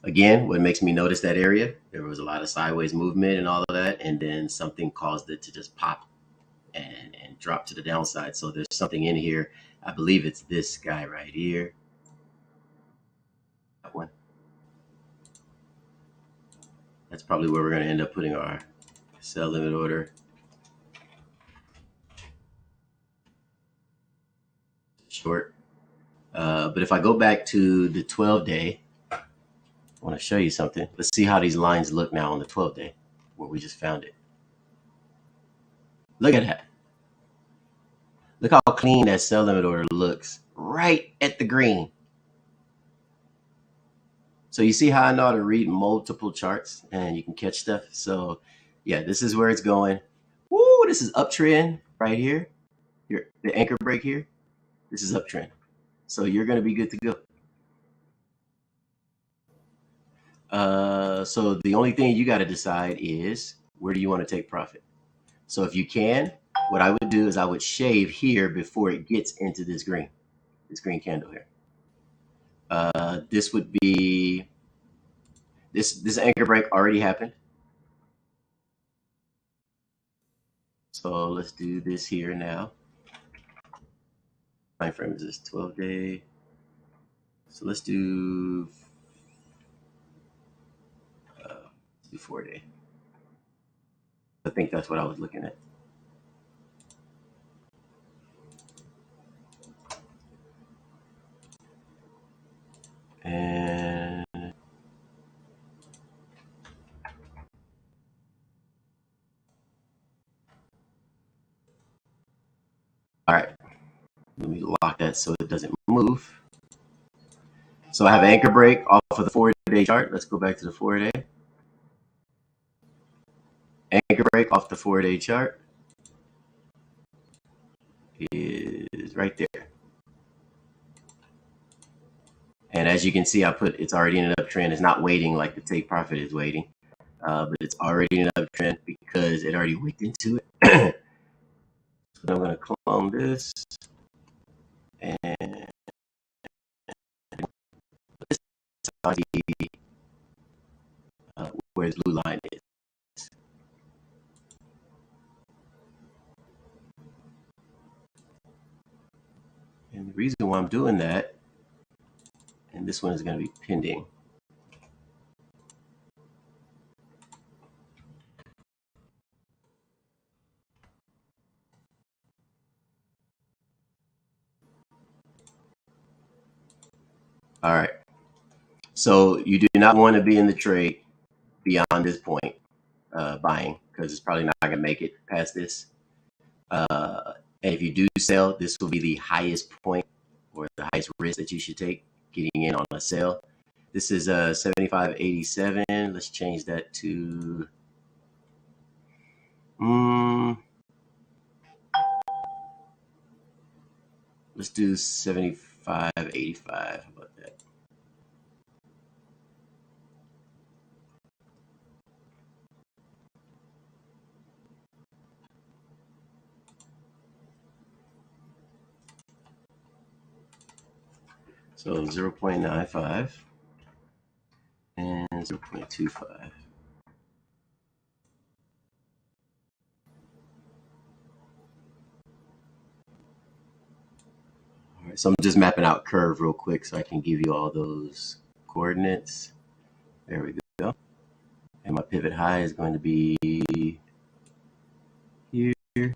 Again, what makes me notice that area, there was a lot of sideways movement and all of that, and then something caused it to just pop and drop to the downside. So there's something in here. I believe it's this guy right here. That one. That's probably where we're going to end up putting our sell limit order. Short. But if I go back to the 12 day, I want to show you something. Let's see how these lines look now on the 12 day where we just found it. Look at that. Look how clean that sell limit order looks right at the green. So you see how I know how to read multiple charts and you can catch stuff. So yeah, this is where it's going. Woo, this is uptrend right here. Here, the anchor break here. This is uptrend. So you're going to be good to go. So the only thing you got to decide is where do you want to take profit? So if you can, what I would do is I would shave here before it gets into this green candle here. This would be, this anchor break already happened. So let's do this here now. Time frame is this 12 day. So let's do 4 day. I think that's what I was looking at. And all right, let me lock that so it doesn't move. So I have anchor break off of the 4 day chart. Let's go back to the 4 day. Anchor break off the 4 day chart is right there. And as you can see, I put it's already in an uptrend. It's not waiting like the take profit is waiting, but it's already in an uptrend because it already wicked into it. So I'm going to clone this and this is where his blue line is. And the reason why I'm doing that, and this one is going to be pending. All right. So you do not want to be in the trade beyond this point, buying, because it's probably not going to make it past this. And if you do sell, this will be the highest point or the highest risk that you should take getting in on a sale. This is 75.87. Let's change that to let's do 75.85. How about that? So 0.95 and 0.25. All right, so I'm just mapping out curve real quick so I can give you all those coordinates. There we go. And my pivot high is going to be here. And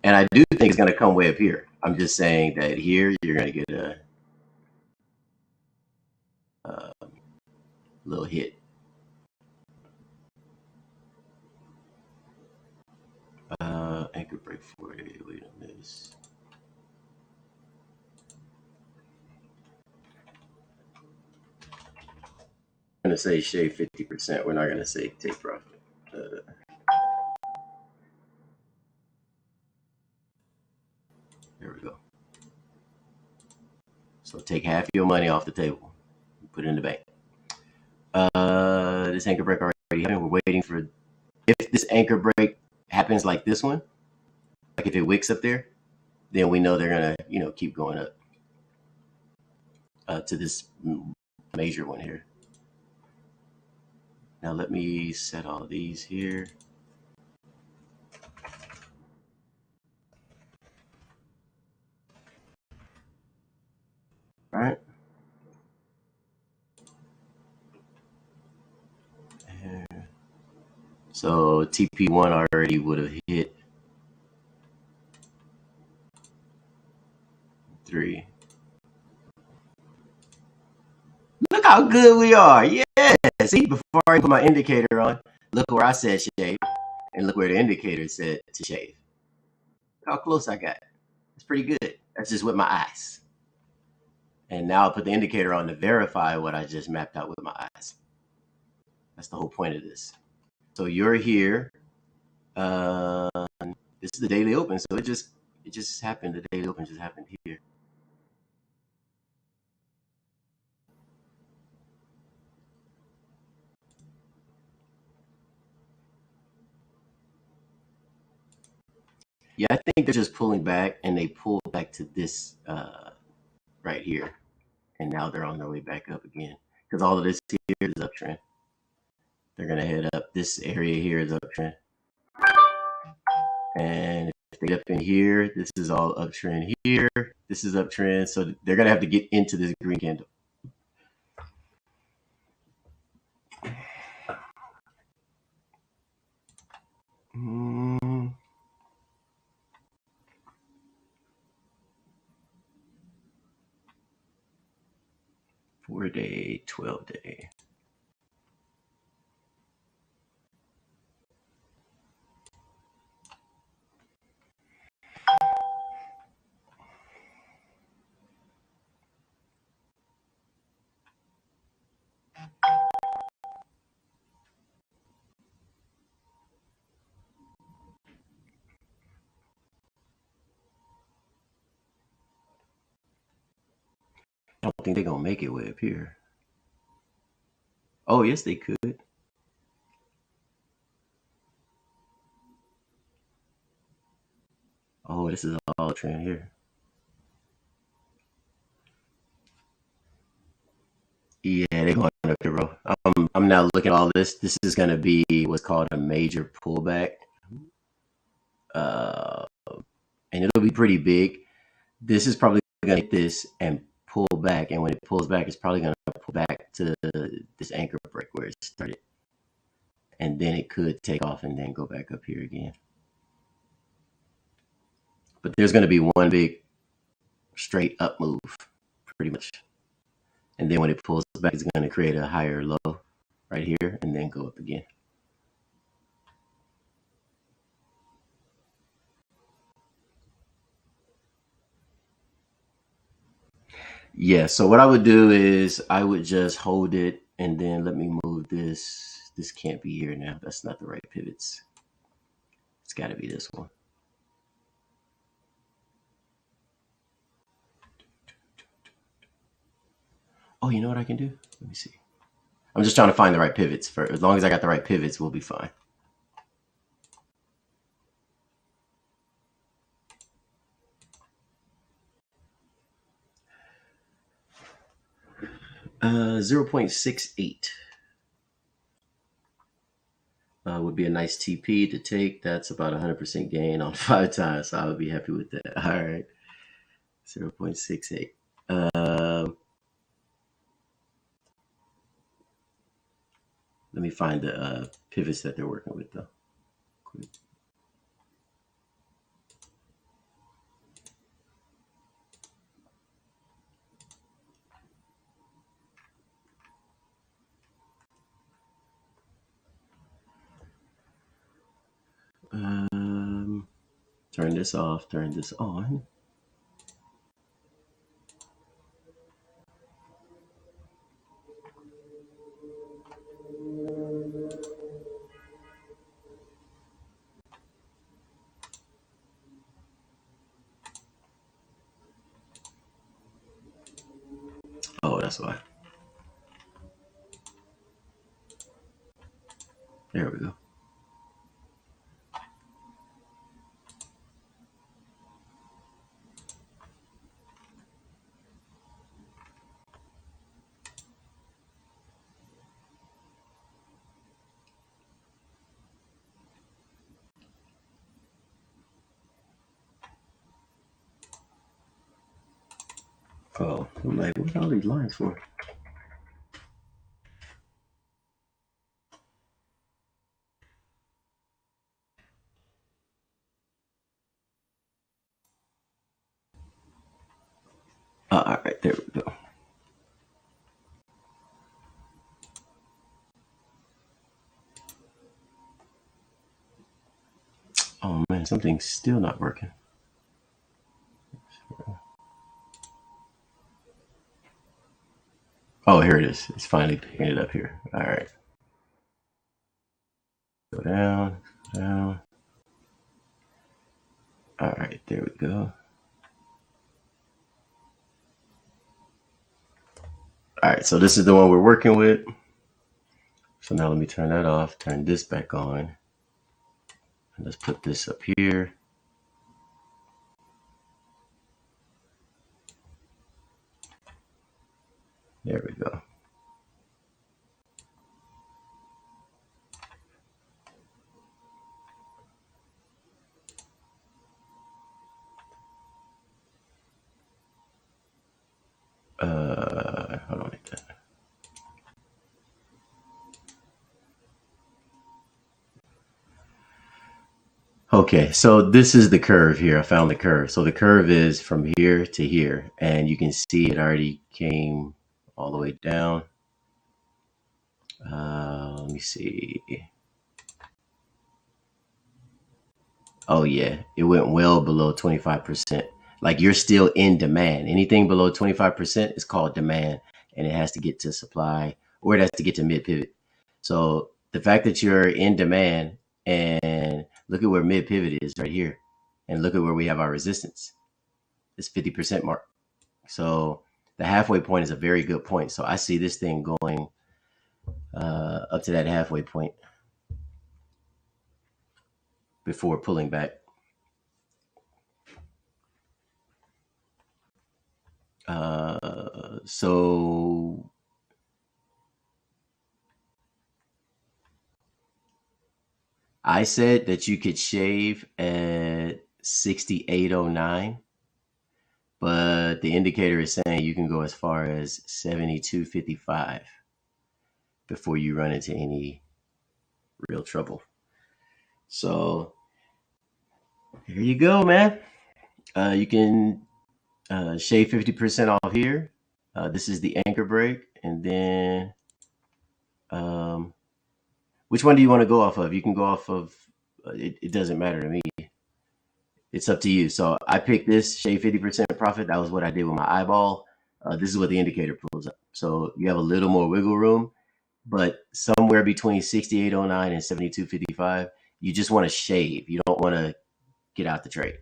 I do think it's going to come way up here. I'm just saying that here you're going to get a little hit. Anchor break 40. Wait on this. I'm going to say shave 50%. We're not going to say take profit. There we go. So take half your money off the table, put it in the bank. This anchor break already happened. We're waiting for, if this anchor break happens like this one, like if it wicks up there, then we know they're gonna, keep going up to this major one here. Now let me set all of these here. All right. So TP1 already would have hit 3. Look how good we are. Yeah. See, before I put my indicator on, look where I said shave, and look where the indicator said to shave. Look how close I got. It's pretty good. That's just with my eyes. And now I'll put the indicator on to verify what I just mapped out with my eyes. That's the whole point of this. So you're here. This is the daily open, so it just happened. The daily open just happened here. Yeah, I think they're just pulling back, and they pulled back to this right here, and now they're on their way back up again because all of this here is uptrend. They're gonna head up. This area here is uptrend, and if they get up in here, this is all uptrend here. This is uptrend, so they're gonna have to get into this green candle. Mm. 4-day, 12-day. I don't think they're gonna make it way up here. Oh, yes, they could. Oh, this is all trend here. Yeah, they're going up here, bro. I'm now looking at all this. This is gonna be what's called a major pullback, uh, and it'll be pretty big. This is probably gonna hit this and pull back, and when it pulls back, it's probably gonna pull back to this anchor break where it started, and then it could take off and then go back up here again. But there's gonna be one big straight up move, pretty much. And then when it pulls back, it's going to create a higher low right here and then go up again. Yeah, so what I would do is I would just hold it and then let me move this. This can't be here now. That's not the right pivots. It's got to be this one. Oh, you know what I can do? Let me see. I'm just trying to find the right pivots. For as long as I got the right pivots, we'll be fine. Uh, 0.68 would be a nice TP to take. That's about 100% gain on 5 times. So I would be happy with that. All right. 0.68. Let me find the pivots that they're working with though. Quick. Turn this off, turn this on. Oh, that's why. There we go. Oh, I'm like, what are all these lines for? All right, there we go. Oh man, something's still not working. Oh, here it is. It's finally picking it up here. All right. Go down, down. All right, there we go. All right, so this is the one we're working with. So now let me turn that off, turn this back on. And let's put this up here. There we go. Hold on like that. Okay, so this is the curve here. I found the curve. So the curve is from here to here, and you can see it already came all the way down. Let me see. Oh yeah, it went well below 25%. Like you're still in demand. Anything below 25% is called demand, and it has to get to supply or it has to get to mid pivot. So the fact that you're in demand and look at where mid pivot is right here, and look at where we have our resistance. It's 50% mark. So the halfway point is a very good point. So I see this thing going up to that halfway point before pulling back. So I said that you could shave at 6809, but the indicator is saying you can go as far as 7255 before you run into any real trouble. So here you go, man. You can shave 50% off here. This is the anchor break. And then which one do you want to go off of? You can go off of, it doesn't matter to me. It's up to you. So I picked this shave 50% profit. That was what I did with my eyeball. This is what the indicator pulls up. So you have a little more wiggle room, but somewhere between 6809 and 7255, you just want to shave. You don't want to get out the trade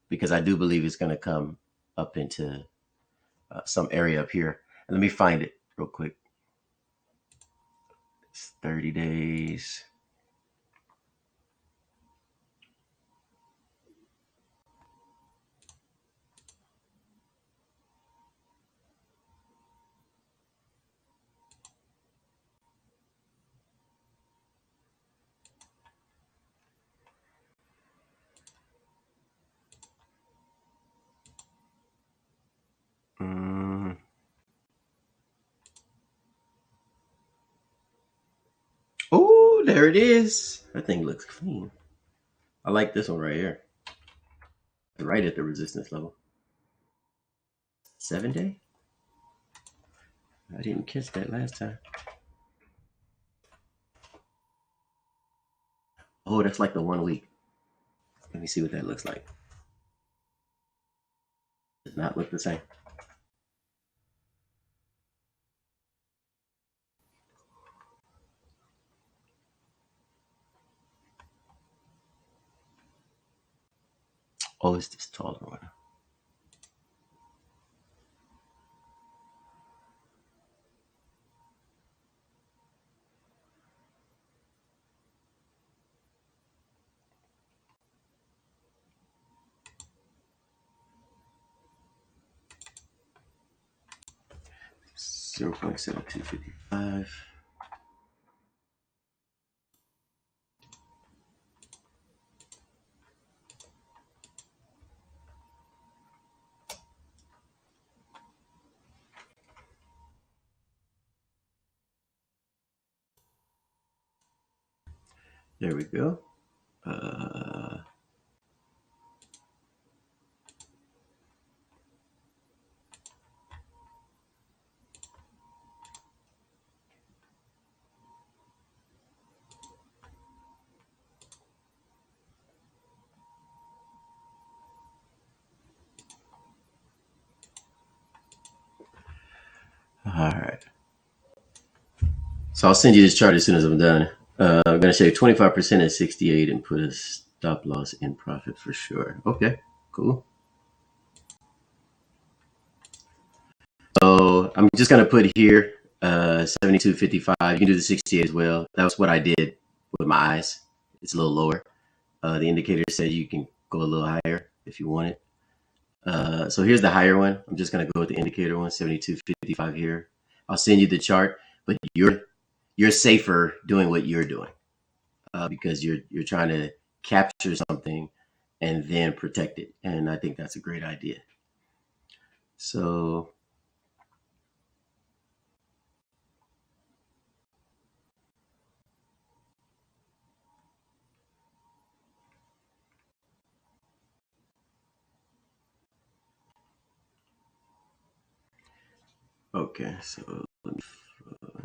because I do believe it's going to come up into some area up here. And let me find it real quick. It's 30 days. Mm, Ooh, there it is. That thing looks clean. I like this one right here. Right at the resistance level. 7-day? I didn't catch that last time. Oh, that's like the 1 week. Let me see what that looks like. Does not look the same. Oh, it's this taller one. $0.7255. There we go. All right. So I'll send you this chart as soon as I'm done. I'm going to shave 25% at 68 and put a stop loss in profit for sure. Okay, cool. So I'm just going to put here 72.55. You can do the 68 as well. That was what I did with my eyes. It's a little lower. The indicator said you can go a little higher if you want it. So here's the higher one. I'm just going to go with the indicator one, 72.55 here. I'll send you the chart, but you're safer doing what you're doing because you're trying to capture something and then protect it. And I think that's a great idea. So okay, so let me uh,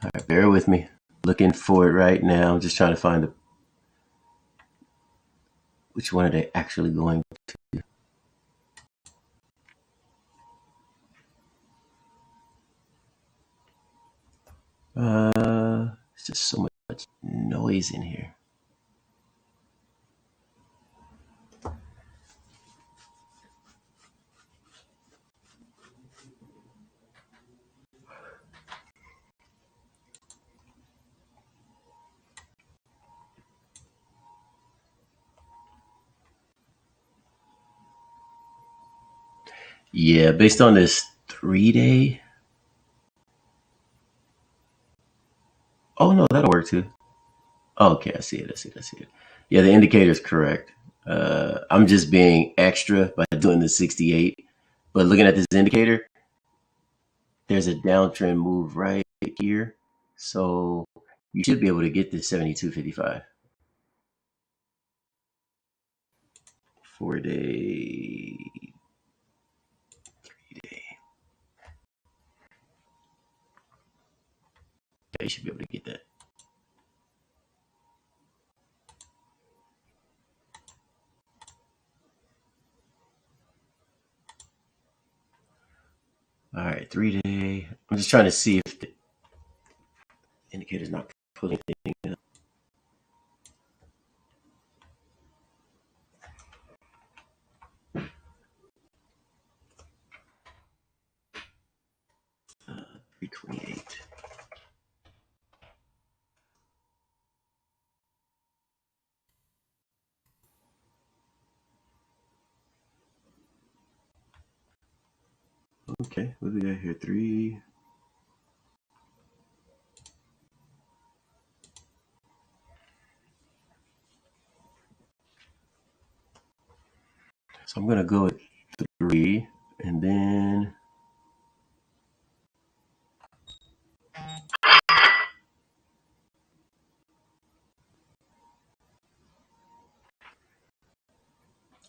all right, bear with me. Looking for it right now. I'm just trying to find which one are they actually going to. It's just so much noise in here. Yeah, based on this 3-day. Oh no, that'll work too. Oh, okay, I see it. I see it. I see it. Yeah, the indicator is correct. I'm just being extra by doing the 68. But looking at this indicator, there's a downtrend move right here. So you should be able to get this 72.55. 4-day. you should be able to get that. All right, 3-day. I'm just trying to see if the indicator's not pulling anything up. Uh, 328. Okay, what do we got here? 3. So I'm gonna go at 3, and then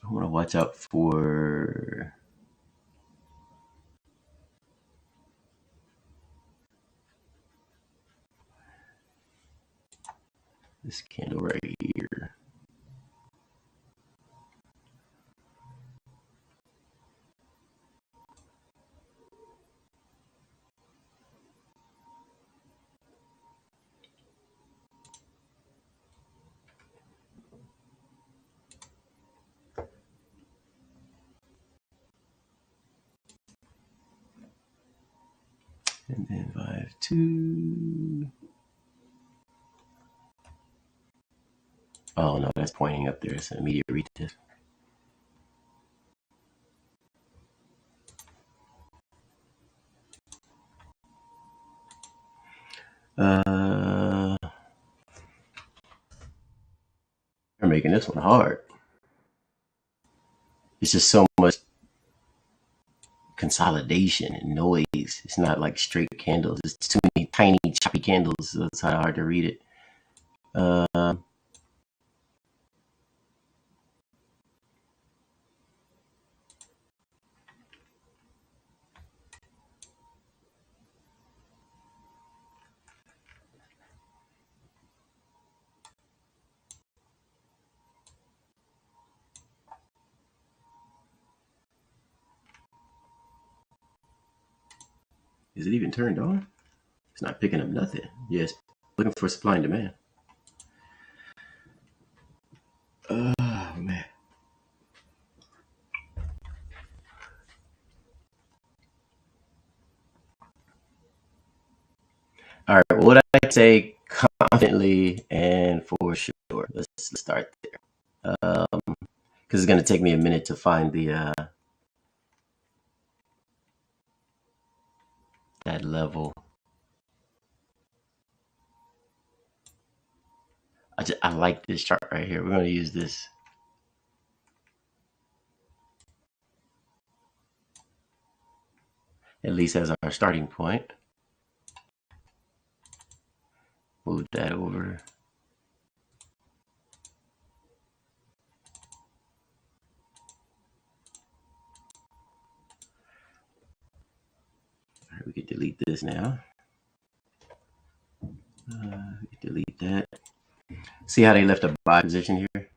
I want to watch out for this candle right here. And then 5-2. Oh no, that's pointing up there. It's an immediate retest. They're making this one hard. It's just so much consolidation and noise. It's not like straight candles. It's too many tiny, choppy candles. So it's hard to read it. Is it even turned on? It's not picking up nothing. Yes, looking for supply and demand. Oh man. All right, what I say confidently and for sure. Let's start there, because it's gonna take me a minute to find the that level. I like this chart right here. We're gonna use this. At least as our starting point. Move that over. All right, we can delete this now. Delete that. See how they left a buy position here?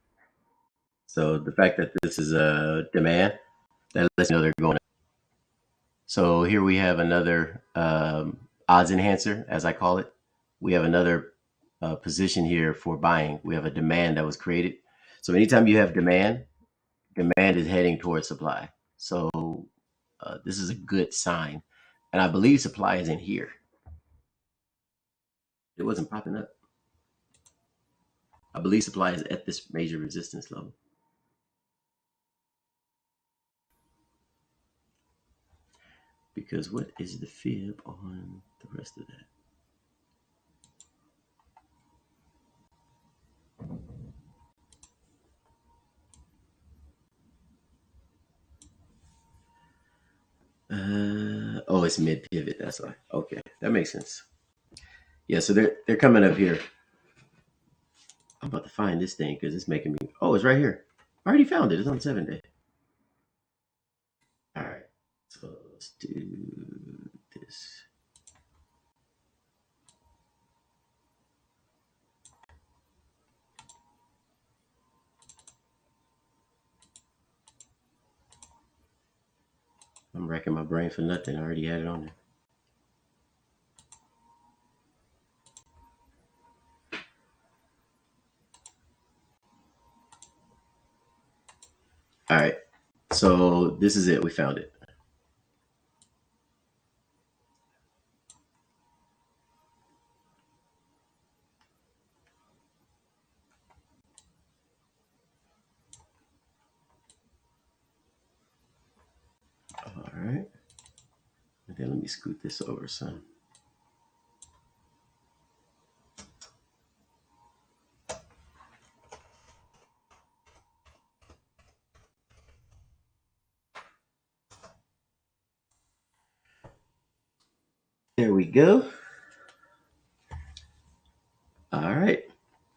So the fact that this is a demand, that lets you know they're going up. So here we have another odds enhancer, as I call it. We have another position here for buying. We have a demand that was created. So anytime you have demand is heading towards supply. So this is a good sign. And I believe supply is in here. It wasn't popping up. I believe supply is at this major resistance level. Because what is the fib on the rest of that? Oh, it's mid pivot. That's why. Okay, that makes sense. Yeah, so they're coming up here. I'm about to find this thing because it's making me. Oh, it's right here. I already found it. It's on 7-day. All right, so let's do this. I'm racking my brain for nothing. I already had it on there. All right. So this is it. We found it. All right. And then let me scoot this over some. There we go. All right.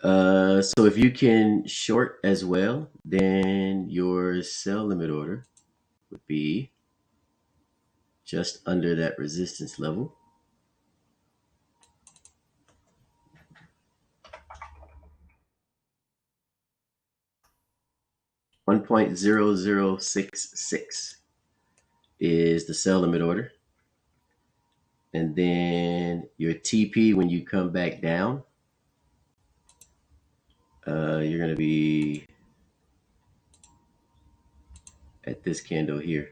So if you can short as well, then your sell limit order would be just under that resistance level. $1.0066 is the sell limit order. And then your TP when you come back down, you're going to be at this candle here.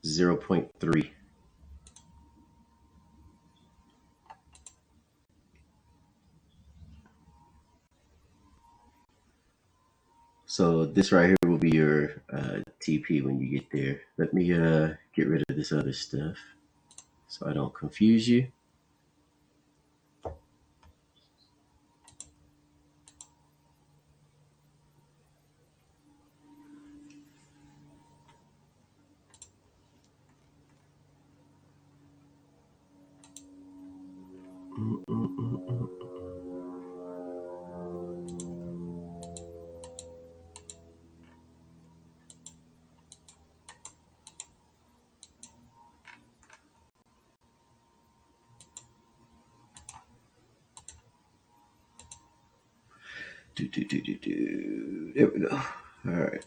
$0.3. So this right here will be your TP when you get there. Let me get rid of this other stuff so I don't confuse you. There we go. All right.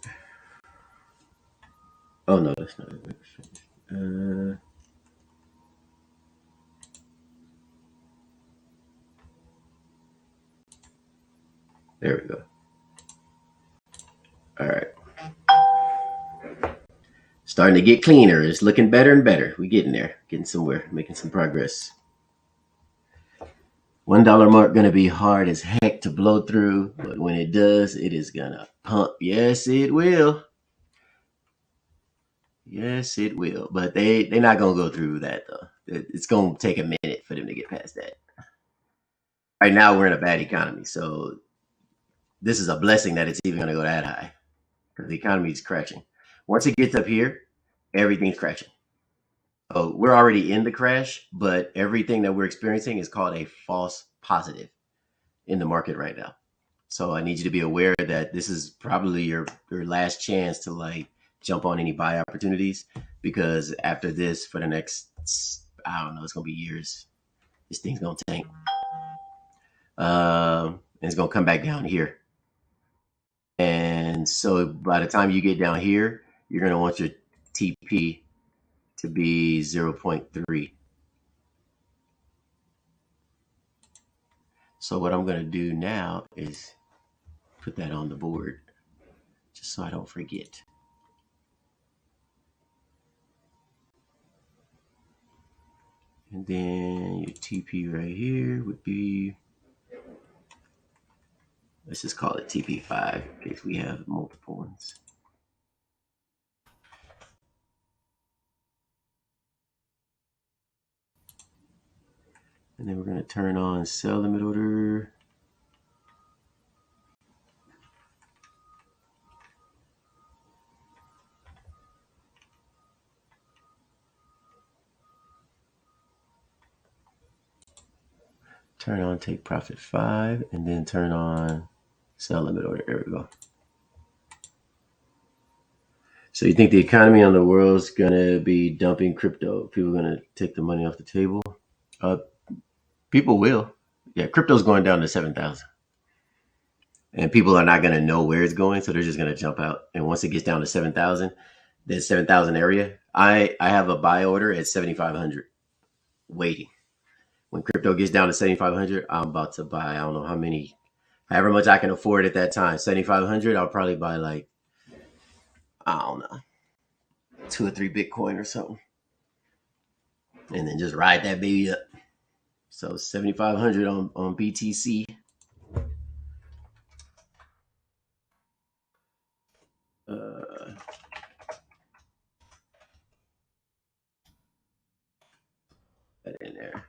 Oh no, that's not it. There we go. All right. Starting to get cleaner. It's looking better and better. We're getting there. Getting somewhere. Making some progress. $1 mark gonna be hard as heck to blow through, but when it does, it is gonna pump. Yes, it will. Yes, it will. But they're not gonna go through that though. It's gonna take a minute for them to get past that. Right now, we're in a bad economy, so this is a blessing that it's even gonna go that high because the economy is crashing. Once it gets up here, everything's crashing. So we're already in the crash, but everything that we're experiencing is called a false positive in the market right now. So I need you to be aware that this is probably your last chance to like jump on any buy opportunities because after this, for the next, I don't know, it's gonna be years. This thing's gonna tank. And it's gonna come back down here. And so by the time you get down here, you're gonna want your TP to be 0.3. So what I'm gonna do now is put that on the board just so I don't forget. And then your TP right here would be, let's just call it TP5 in case we have multiple ones. And then we're going to turn on sell limit order. Turn on take profit 5 and then turn on sell limit order. There we go. So you think the economy on the world is going to be dumping crypto? People are going to take the money off the table? People will. Yeah, crypto's going down to 7,000. and people are not going to know where it's going, so they're just going to jump out. And once it gets down to 7,000, that 7,000 area, I have a buy order at 7,500 waiting. When crypto gets down to 7,500, I'm about to buy. I don't know how many, however much I can afford at that time. 7,500, I'll probably buy like, I don't know, 2 or 3 Bitcoin or something, and then just ride that baby up. So 7,500 on BTC. That in there.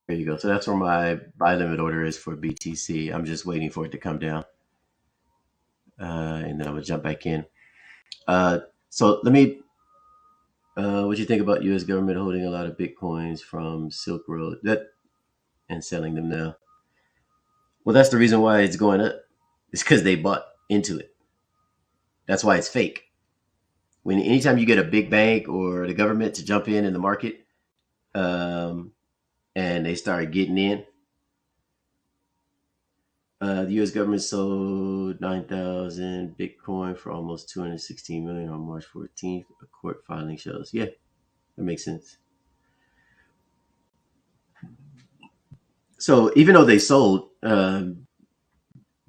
There you go. So that's where my buy limit order is for BTC. I'm just waiting for it to come down, and then I'm gonna jump back in. So let me. What you think about U.S. government holding a lot of bitcoins from Silk Road and selling them now? Well, that's the reason why it's going up. It's because they bought into it. That's why it's fake. When anytime you get a big bank or the government to jump in the market, and they start getting in, the U.S. government sold 9,000 Bitcoin for almost 216 million on March 14th. A court filing shows. Yeah, that makes sense. So even though they sold, that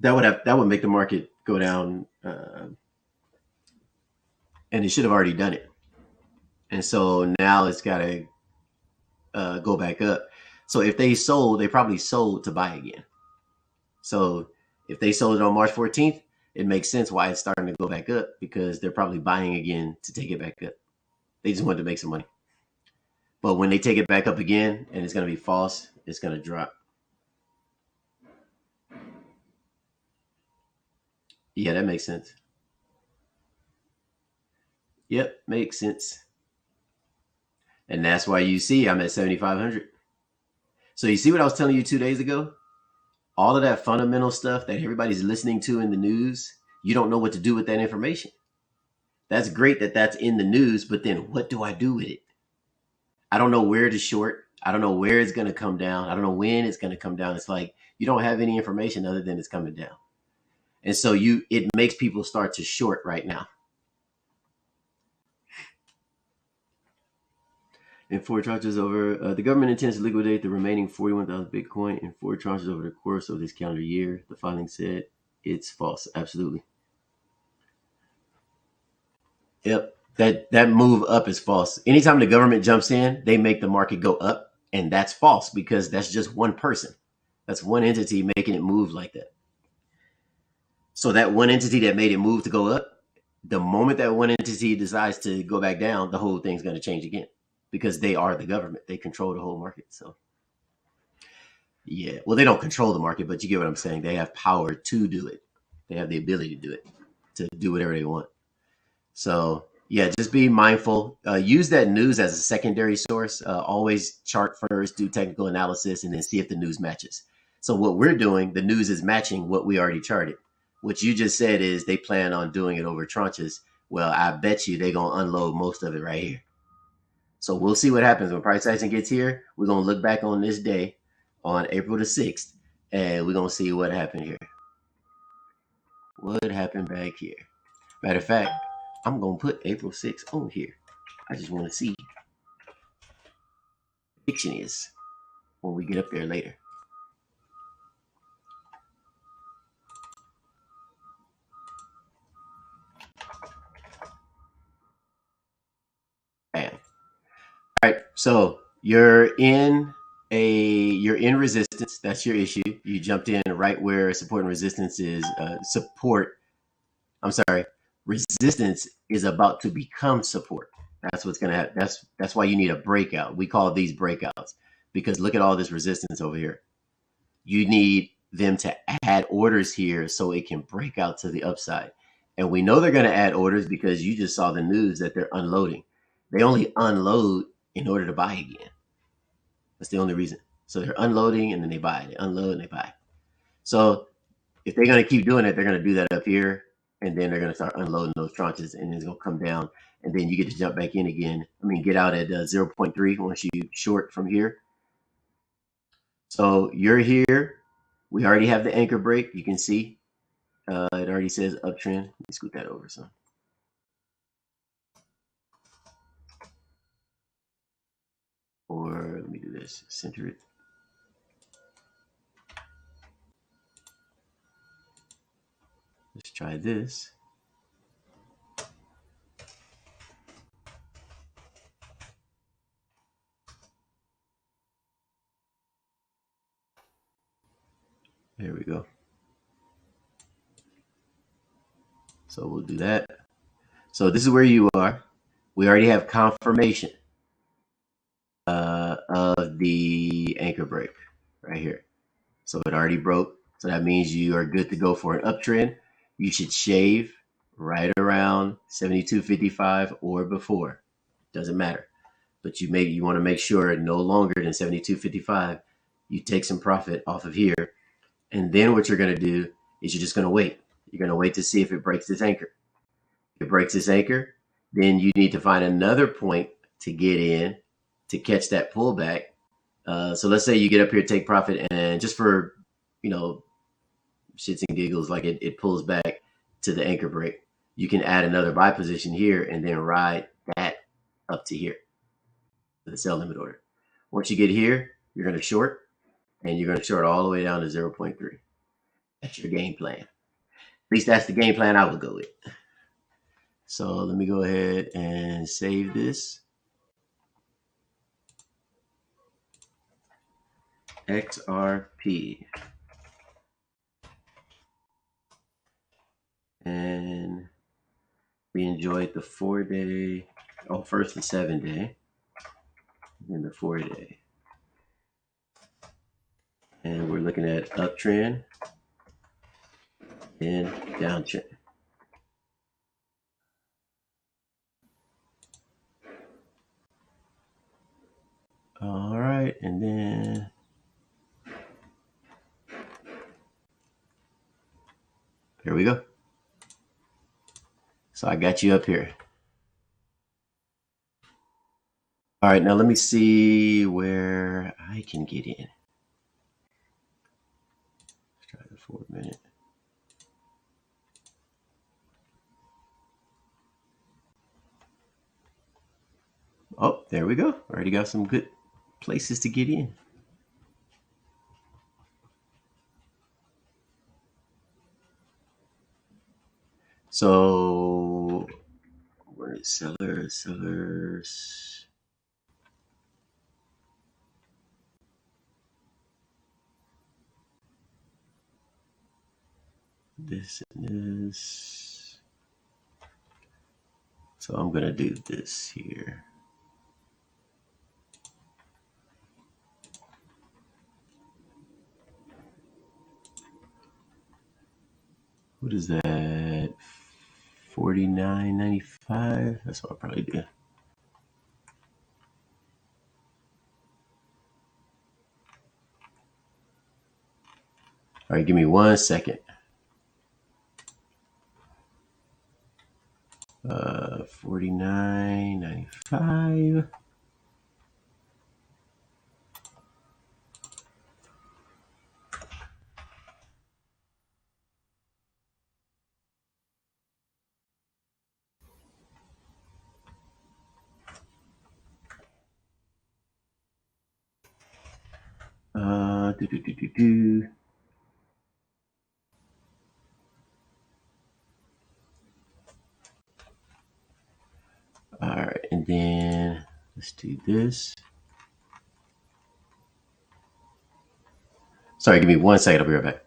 would make the market go down, and it should have already done it. And so now it's got to go back up. So if they sold, they probably sold to buy again. So if they sold it on March 14th, it makes sense why it's starting to go back up, because they're probably buying again to take it back up. They just wanted to make some money. But when they take it back up again and it's going to be false, it's going to drop. Yeah, that makes sense. Yep, makes sense. And that's why you see I'm at 7,500. So you see what I was telling you 2 days ago? All of that fundamental stuff that everybody's listening to in the news, you don't know what to do with that information. That's great that that's in the news, but then what do I do with it? I don't know where to short. I don't know where it's going to come down. I don't know when it's going to come down. It's like you don't have any information other than it's coming down. And so it makes people start to short right now. In 4 tranches over, the government intends to liquidate the remaining 41,000 Bitcoin in 4 tranches over the course of this calendar year. The filing said it's false. Absolutely. Yep. That move up is false. Anytime the government jumps in, they make the market go up, and that's false because that's just one person. That's one entity making it move like that. So that one entity that made it move to go up, the moment that one entity decides to go back down, the whole thing's going to change again, because they are the government. They control the whole market. So yeah, well, they don't control the market, but you get what I'm saying. They have power to do it. They have the ability to do it, to do whatever they want. So yeah, just be mindful. Use that news as a secondary source. Always chart first, do technical analysis, and then see if the news matches. So what we're doing, the news is matching what we already charted. What you just said is they plan on doing it over tranches. Well, I bet you they're going to unload most of it right here. So we'll see what happens when price action gets here. We're going to look back on this day on April the 6th, and we're going to see what happened here. What happened back here? Matter of fact, I'm going to put April 6th on here. I just want to see what prediction is when we get up there later. Bam. All right, so you're in resistance. That's your issue. You jumped in right where support and resistance is. Resistance is about to become support. That's what's gonna happen. That's why you need a breakout. We call these breakouts, because look at all this resistance over here. You need them to add orders here so it can break out to the upside. And we know they're going to add orders because you just saw the news that they're unloading. They only unload in order to buy again. That's the only reason. So they're unloading and then they buy. They unload and they buy. So if they're going to keep doing it, they're going to do that up here, and then they're going to start unloading those tranches, and it's going to come down, and then you get to jump back in again. I mean, get out at 0.3 once you short from here. So you're here. We already have the anchor break. You can see it already says uptrend. Let me scoot that over some. Or let me do this. Center it. Let's try this. There we go. So we'll do that. So this is where you are. We already have confirmation of the anchor break right here. So it already broke. So that means you are good to go for an uptrend. You should shave right around 72.55 or before. Doesn't matter. But you want to make sure no longer than 72.55. You take some profit off of here. And then what you're going to do is you're just going to wait. You're going to wait to see if it breaks this anchor. If it breaks this anchor, then you need to find another point to get in to catch that pullback. So let's say you get up here, take profit, and just for, shits and giggles, like it pulls back to the anchor break. You can add another buy position here and then ride that up to here, to the sell limit order. Once you get here, you're going to short, and you're going to short all the way down to 0.3. That's your game plan. At least that's the game plan I would go with. So let me go ahead and save this. XRP. And we enjoyed the 4-day, first the 7-day, and the 4-day. And we're looking at uptrend and downtrend. All right, and then here we go. So I got you up here. All right, now let me see where I can get in. Let's try the 4-minute. Oh, there we go. Already got some good places to get in. So where is sellers? This and this. So I'm gonna do this here. What is that? $49.95. That's what I'll probably do. All right, give me 1 second. 49.95. Do. All right, and then let's do this. Sorry, give me 1 second. I'll be right back.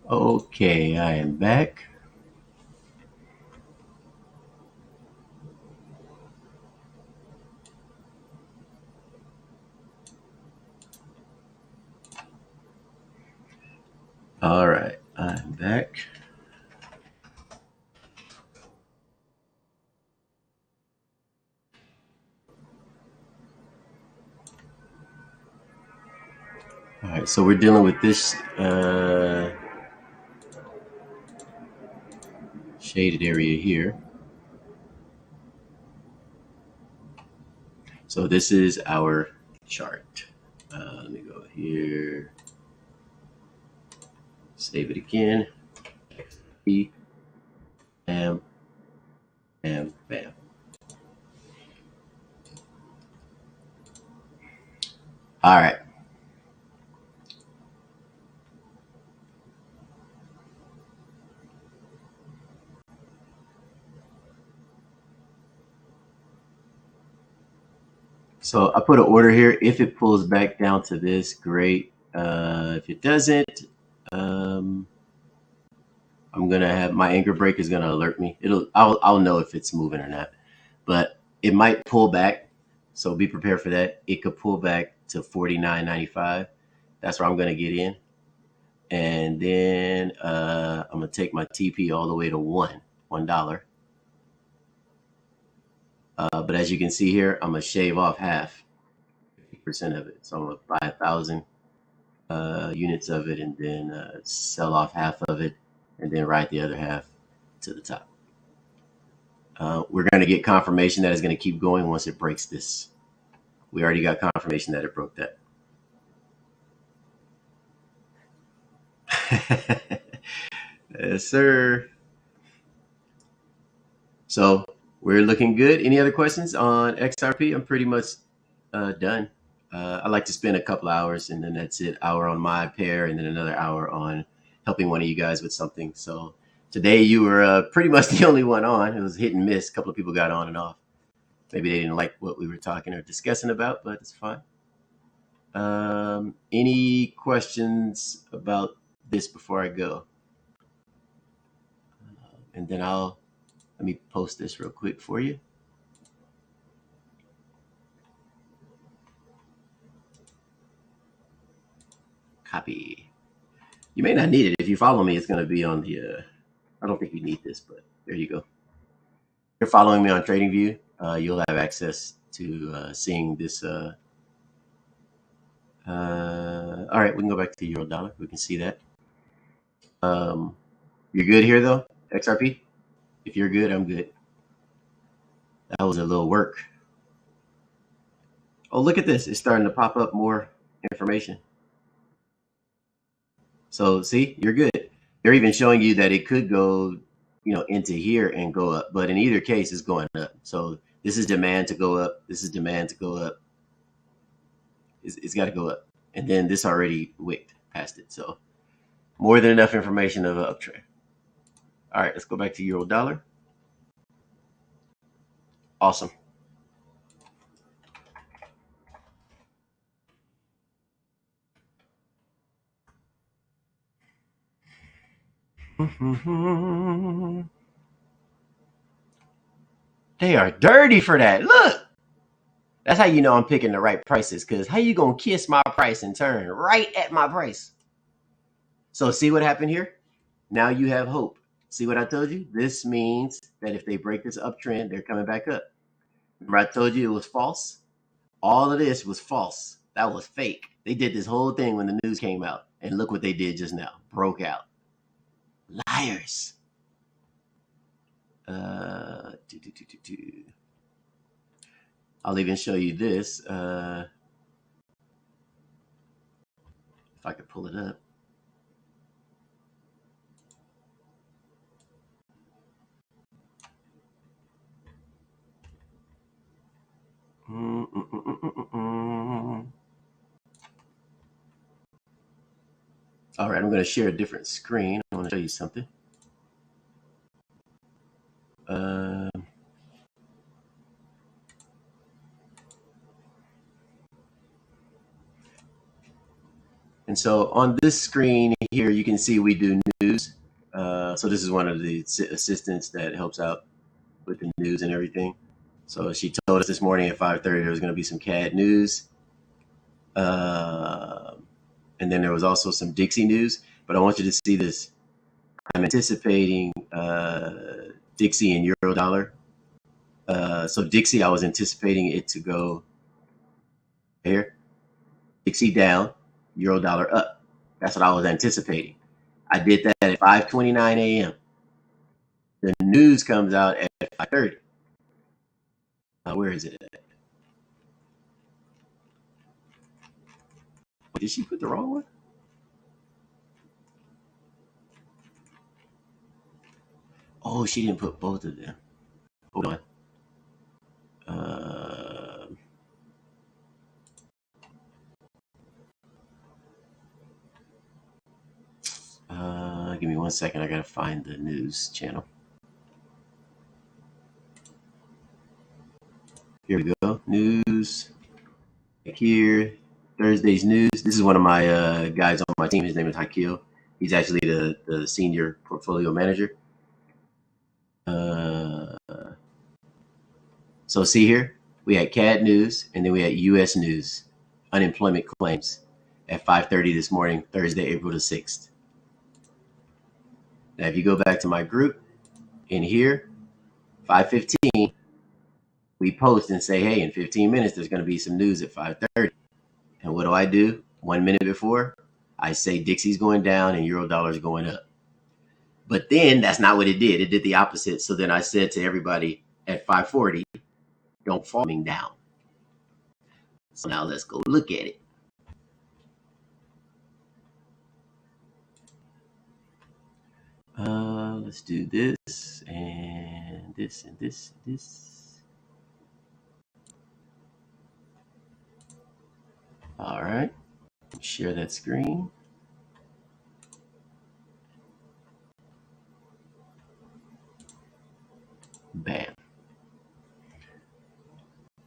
Okay, I am back. All right, I'm back. All right, so we're dealing with this shaded area here. So this is our chart. Let me go here, save it again. Bam, bam, bam. All right. So I put an order here. If it pulls back down to this, great. If it doesn't, um, I'm gonna have my anchor break is gonna alert me. I'll know if it's moving or not. But it might pull back, so be prepared for that. It could pull back to 49.95. That's where I'm gonna get in, and then I'm gonna take my TP all the way to $1. But as you can see here, I'm gonna shave off half, 50% of it. So I'm gonna buy 1,000 units of it, and then sell off half of it, and then ride the other half to the top. We're going to get confirmation that it's going to keep going once it breaks this. We already got confirmation that it broke that. Yes, sir. So we're looking good. Any other questions on XRP? I'm pretty much done. I like to spend a couple hours, and then that's it. Hour on my pair, and then another hour on helping one of you guys with something. So today you were pretty much the only one on. It was hit and miss. A couple of people got on and off. Maybe they didn't like what we were talking or discussing about, but it's fine. Any questions about this before I go? And then let me post this real quick for you. Copy. You may not need it. If you follow me, it's going to be on the, I don't think you need this, but there you go. If you're following me on TradingView, you'll have access to seeing this. All right, we can go back to Euro dollar. We can see that. You're good here though, XRP? If you're good, I'm good. That was a little work. Oh, look at this. It's starting to pop up more information. So see, you're good. They're even showing you that it could go, into here and go up. But in either case, it's going up. So this is demand to go up. This is demand to go up. It's got to go up. And then this already wicked past it. So more than enough information of an uptrend. All right, let's go back to Euro dollar. Awesome. They are dirty for that. Look. That's how you know I'm picking the right prices. Because how you gonna kiss my price and turn right at my price? So see what happened here? Now you have hope. See what I told you? This means that if they break this uptrend, they're coming back up. Remember I told you it was false? All of this was false. That was fake. They did this whole thing when the news came out. And look what they did just now. Broke out. Liars. I'll even show you this. If I could pull it up. All right, I'm going to share a different screen. I want to show you something. And so on this screen here, you can see we do news. So this is one of the assistants that helps out with the news and everything. So she told us this morning at 5:30 there was going to be some CAD news. And then there was also some Dixie news. But I want you to see this. I'm anticipating Dixie and Eurodollar. So Dixie, I was anticipating it to go here. Dixie down, Eurodollar up. That's what I was anticipating. I did that at 5:29 a.m. The news comes out at 5:30. Where is it at? Did she put the wrong one? Oh, she didn't put both of them. Hold on. Give me 1 second. I gotta find the news channel. Here we go. News. Here, Thursday's news. This is one of my guys on my team. His name is Hakil. He's actually the senior portfolio manager. So see here, we had CAD news, and then we had U.S. news, unemployment claims at 5:30 this morning, Thursday, April the 6th. Now, if you go back to my group in here, 5:15, we post and say, hey, in 15 minutes, there's going to be some news at 5:30. And what do? 1 minute before, I say Dixie's going down and Eurodollar's going up. But then that's not what it did. It did the opposite. So then I said to everybody at 5:40, don't fall down. So now let's go look at it. Let's do this and this and this and this. All right. Share that screen. Bam.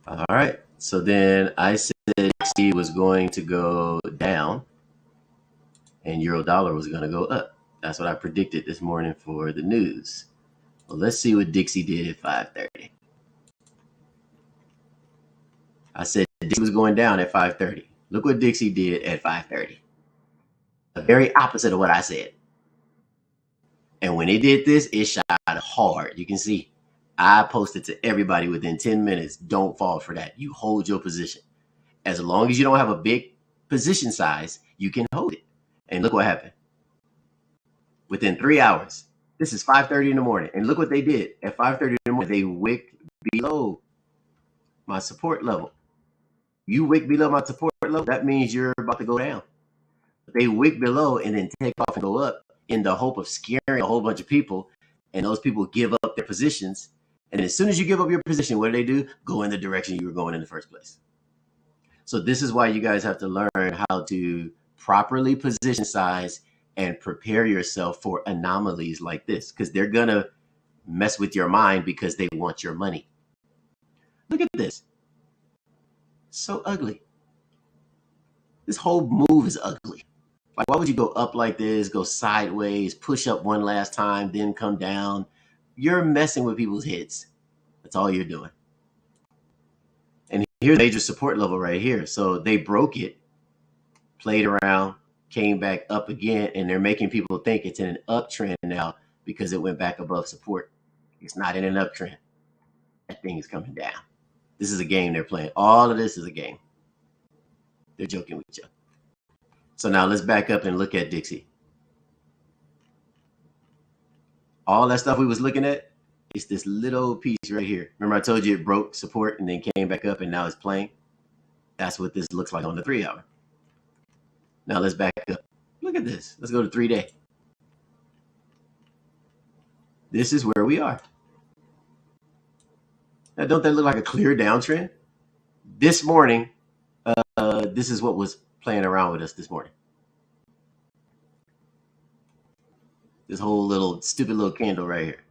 All right. So then I said Dixie was going to go down and Eurodollar was going to go up. That's what I predicted this morning for the news. Well, let's see what Dixie did at 5:30. I said Dixie was going down at 5:30. Look what Dixie did at 5:30. The very opposite of what I said. And when it did this, it shot hard. You can see I posted to everybody within 10 minutes, don't fall for that. You hold your position. As long as you don't have a big position size, you can hold it. And look what happened. Within 3 hours, this is 5:30 in the morning. And look what they did. At 5:30 in the morning, they wicked below my support level. You wick below my support level, that means you're about to go down. They wick below and then take off and go up in the hope of scaring a whole bunch of people. And those people give up their positions. And as soon as you give up your position, what do? Go in the direction you were going in the first place. So this is why you guys have to learn how to properly position size and prepare yourself for anomalies like this, because they're going to mess with your mind because they want your money. Look at this. So ugly. This whole move is ugly. Like, why would you go up like this, go sideways, push up one last time, then come down? You're messing with people's heads. That's all you're doing. And here's a major support level right here. So they broke it, played around, came back up again, and they're making people think it's in an uptrend now because it went back above support. It's not in an uptrend. That thing is coming down. This is a game they're playing. All of this is a game. They're joking with you. So now let's back up and look at Dixie. All that stuff we was looking at, it's this little piece right here. Remember I told you it broke support and then came back up and now it's playing? That's what this looks like on the 3 hour. Now let's back up. Look at this. Let's go to 3-day. This is where we are. Now, don't that look like a clear downtrend? This morning, this is what was playing around with us this morning. This whole little stupid little candle right here.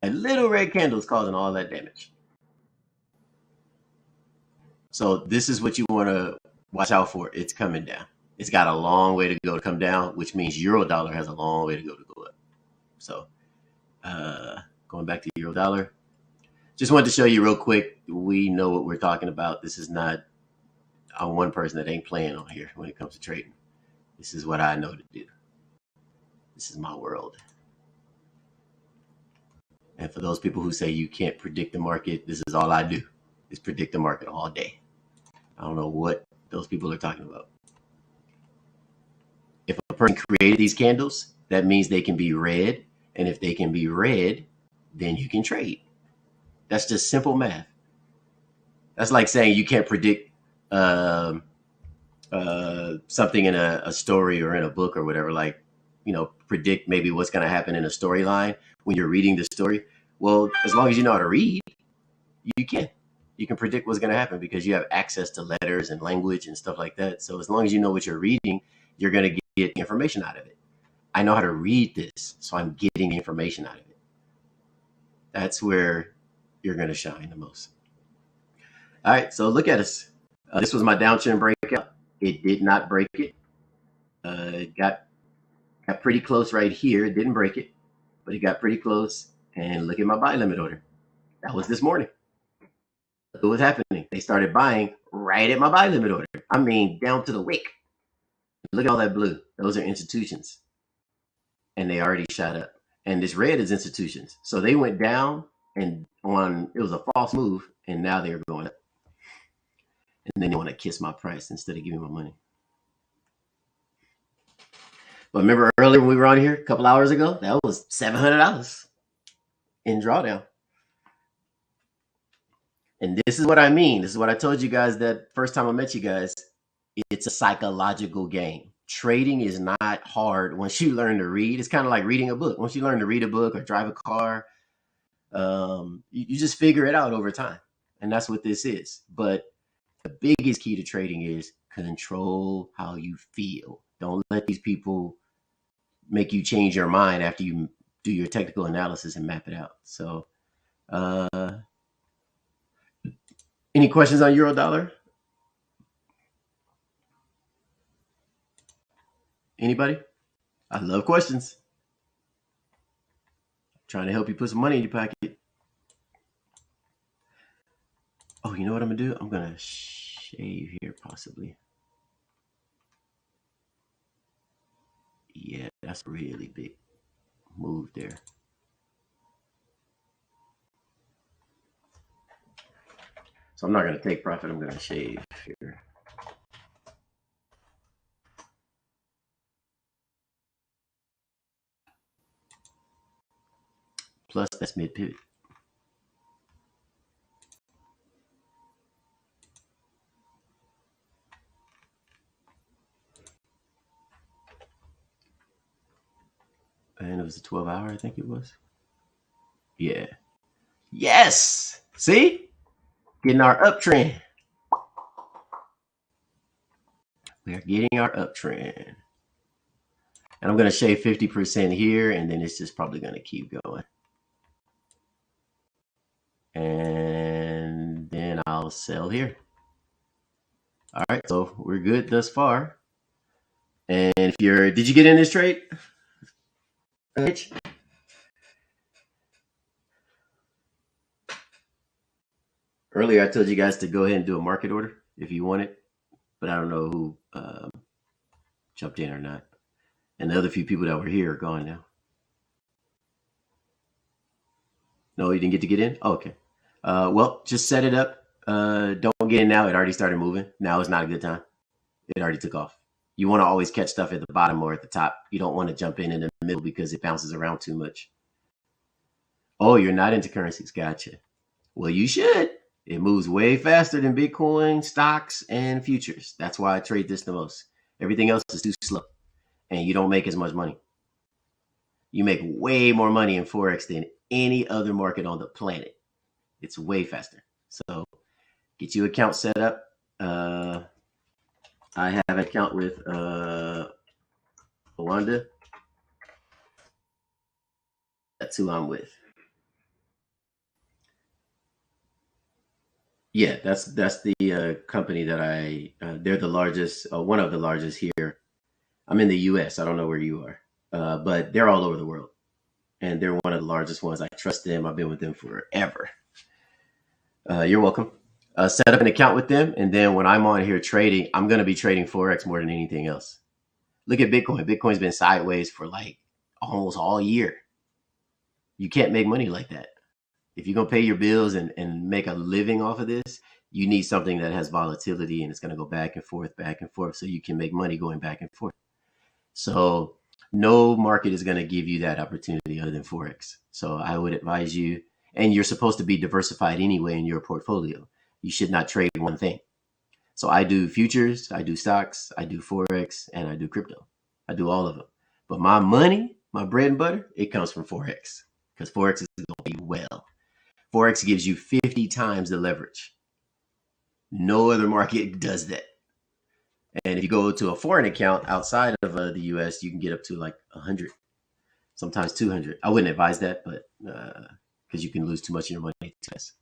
A little red candle is causing all that damage. So this is what you want to watch out for it. It's coming down. It's got a long way to go to come down, which means euro dollar has a long way to go up. So going back to euro dollar, just wanted to show you real quick. We know what we're talking about. This is not I'm one person that ain't playing on here when it comes to trading. This is what I know to do. This is my world. And for those people who say you can't predict the market, this is all I do is predict the market all day. I don't know what those people are talking about. If a person created these candles, that means they can be read. And if they can be read, then you can trade. That's just simple math. That's like saying you can't predict something in a story or in a book or whatever, like, predict maybe what's going to happen in a storyline when you're reading the story. Well, as long as you know how to read, you can predict what's going to happen because you have access to letters and language and stuff like that. So as long as you know what you're reading, you're going to get information out of it. I know how to read this, so I'm getting information out of it. That's where you're going to shine the most. All right, so look at us. This was my downtrend breakout. It did not break it. It got pretty close right here. It didn't break it, but it got pretty close. And look at my buy limit order. That was this morning. Look what was happening. They started buying right at my buy limit order. I mean, down to the wick. Look at all that blue. Those are institutions. And they already shot up. And this red is institutions. So they went down and it was a false move. And now they're going up. And then they want to kiss my price instead of giving me my money. But remember earlier when we were on here a couple hours ago, that was $700 in drawdown. And this is what I mean. This is what I told you guys that first time I met you guys. It's a psychological game. Trading is not hard once you learn to read. It's kind of like reading a book. Once you learn to read a book or drive a car, you just figure it out over time. And that's what this is. But the biggest key to trading is control how you feel. Don't let these people make you change your mind after you do your technical analysis and map it out. So, any questions on euro dollar? Anybody? I love questions. I'm trying to help you put some money in your pocket. Oh, you know what I'm gonna do? I'm gonna shave here possibly. Yeah, that's a really big move there. So I'm not gonna take profit. I'm gonna shave here. Plus, that's mid pivot. And it was a 12-hour, I think it was. Yeah. Yes. See? Getting our uptrend. We are getting our uptrend. And I'm going to shave 50% here, and then it's just probably going to keep going. And then I'll sell here. All right, so we're good thus far. And if did you get in this trade? Rich? Earlier, I told you guys to go ahead and do a market order if you want it, but I don't know who jumped in or not. And the other few people that were here are gone now. No, you didn't get in? Oh, okay. Well, just set it up. Don't get in now. It already started moving. Now is not a good time. It already took off. You want to always catch stuff at the bottom or at the top. You don't want to jump in the middle because it bounces around too much. Oh, you're not into currencies. Gotcha. Well, you should. It moves way faster than Bitcoin, stocks, and futures. That's why I trade this the most. Everything else is too slow, and you don't make as much money. You make way more money in Forex than any other market on the planet. It's way faster. So get your account set up. I have an account with Rwanda. That's who I'm with. Yeah, that's the company that they're the largest, one of the largest here. I'm in the U.S. I don't know where you are, but they're all over the world, and they're one of the largest ones. I trust them. I've been with them forever. You're welcome. Set up an account with them, and then when I'm on here trading, I'm going to be trading forex more than anything else. Look at Bitcoin. Bitcoin's been sideways for like almost all year. You can't make money like that. If you're going to pay your bills and make a living off of this, you need something that has volatility and it's going to go back and forth so you can make money going back and forth. So no market is going to give you that opportunity other than Forex. So I would advise you, and you're supposed to be diversified anyway in your portfolio. You should not trade one thing. So I do futures, I do stocks, I do Forex, and I do crypto. I do all of them. But my money, my bread and butter, it comes from Forex because Forex is going to be well. Forex gives you 50 times the leverage. No other market does that. And if you go to a foreign account outside of the US, you can get up to like 100, sometimes 200. I wouldn't advise that, but because you can lose too much of your money too fast.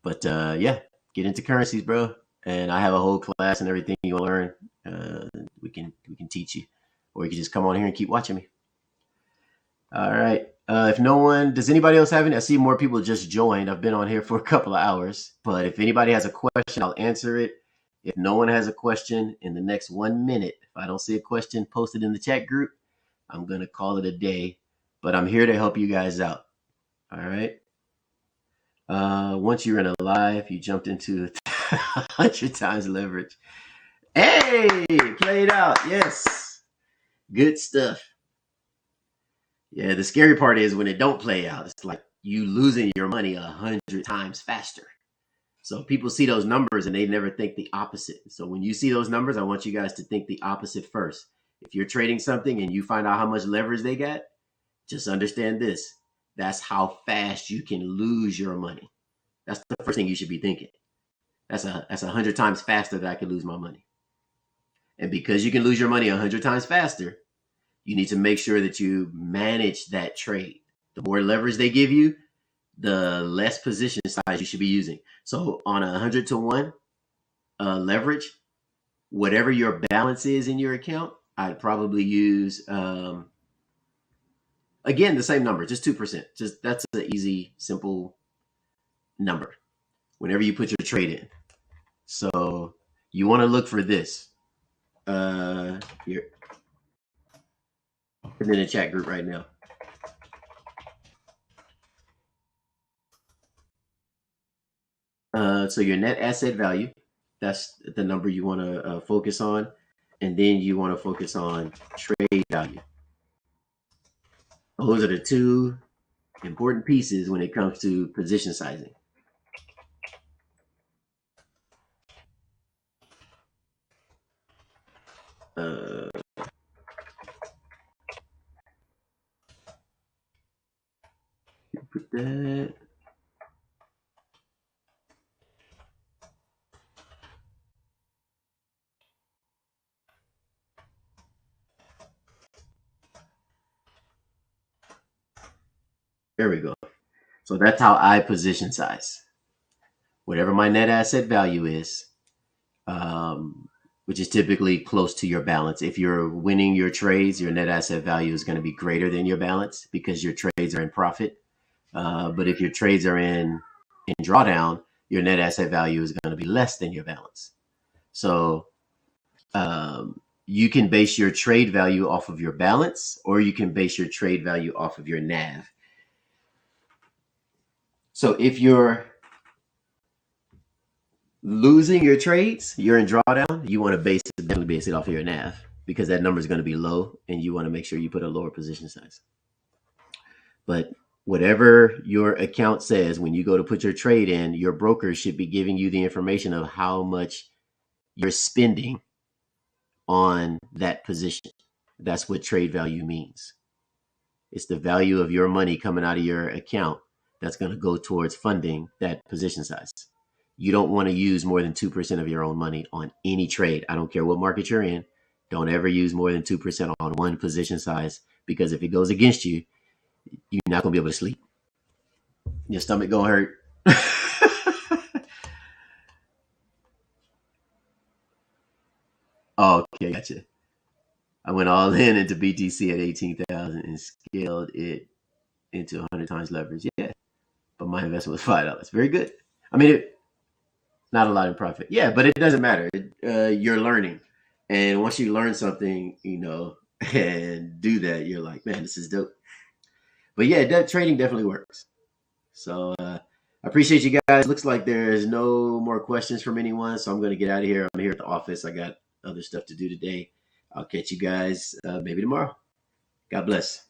But yeah, get into currencies, bro. And I have a whole class and everything you want to learn. We can teach you, or you can just come on here and keep watching me. All right. If no one, does anybody else have any? I see more people just joined. I've been on here for a couple of hours, but if anybody has a question, I'll answer it. If no one has a question in the next 1 minute, if I don't see a question posted in the chat group, I'm going to call it a day, but I'm here to help you guys out. All right. Once you're in a live, you jumped into 100 times leverage. Hey, played out. Yes. Good stuff. Yeah, the scary part is when it don't play out. It's like you losing your money 100 times faster. So people see those numbers and they never think the opposite. So when you see those numbers, I want you guys to think the opposite first. If you're trading something and you find out how much leverage they got, just understand this. That's how fast you can lose your money. That's the first thing you should be thinking. That's 100 times faster that I can lose my money. And because you can lose your money 100 times faster, you need to make sure that you manage that trade. The more leverage they give you, the less position size you should be using. So on a 100 to 1 leverage, whatever your balance is in your account, I'd probably use, again, the same number, just 2%. Just that's an easy, simple number whenever you put your trade in. So you want to look for this. Here. Put it in the chat group right now. So your net asset value, that's the number you want to focus on. And then you want to focus on trade value. Those are the two important pieces when it comes to position sizing. Put that. There we go. So that's how I position size. Whatever my net asset value is, which is typically close to your balance. If you're winning your trades, your net asset value is going to be greater than your balance because your trades are in profit. But if your trades are in drawdown, your net asset value is going to be less than your balance. So you can base your trade value off of your balance, or you can base your trade value off of your NAV. So if you're losing your trades, you're in drawdown, you want to definitely base it off of your NAV because that number is going to be low and you want to make sure you put a lower position size. But whatever your account says, when you go to put your trade in, your broker should be giving you the information of how much you're spending on that position. That's what trade value means. It's the value of your money coming out of your account that's going to go towards funding that position size. You don't want to use more than 2% of your own money on any trade. I don't care what market you're in. Don't ever use more than 2% on one position size, because if it goes against you, you're not going to be able to sleep. Your stomach going to hurt. Oh, okay, gotcha. I went all in into BTC at 18,000 and scaled it into 100 times leverage. Yeah, but my investment was $5. Very good. I mean, not a lot in profit. Yeah, but it doesn't matter. You're learning, and once you learn something, and do that, you're like, man, this is dope. But yeah, trading definitely works. So I appreciate you guys. Looks like there's no more questions from anyone, so I'm going to get out of here. I'm here at the office. I got other stuff to do today. I'll catch you guys maybe tomorrow. God bless.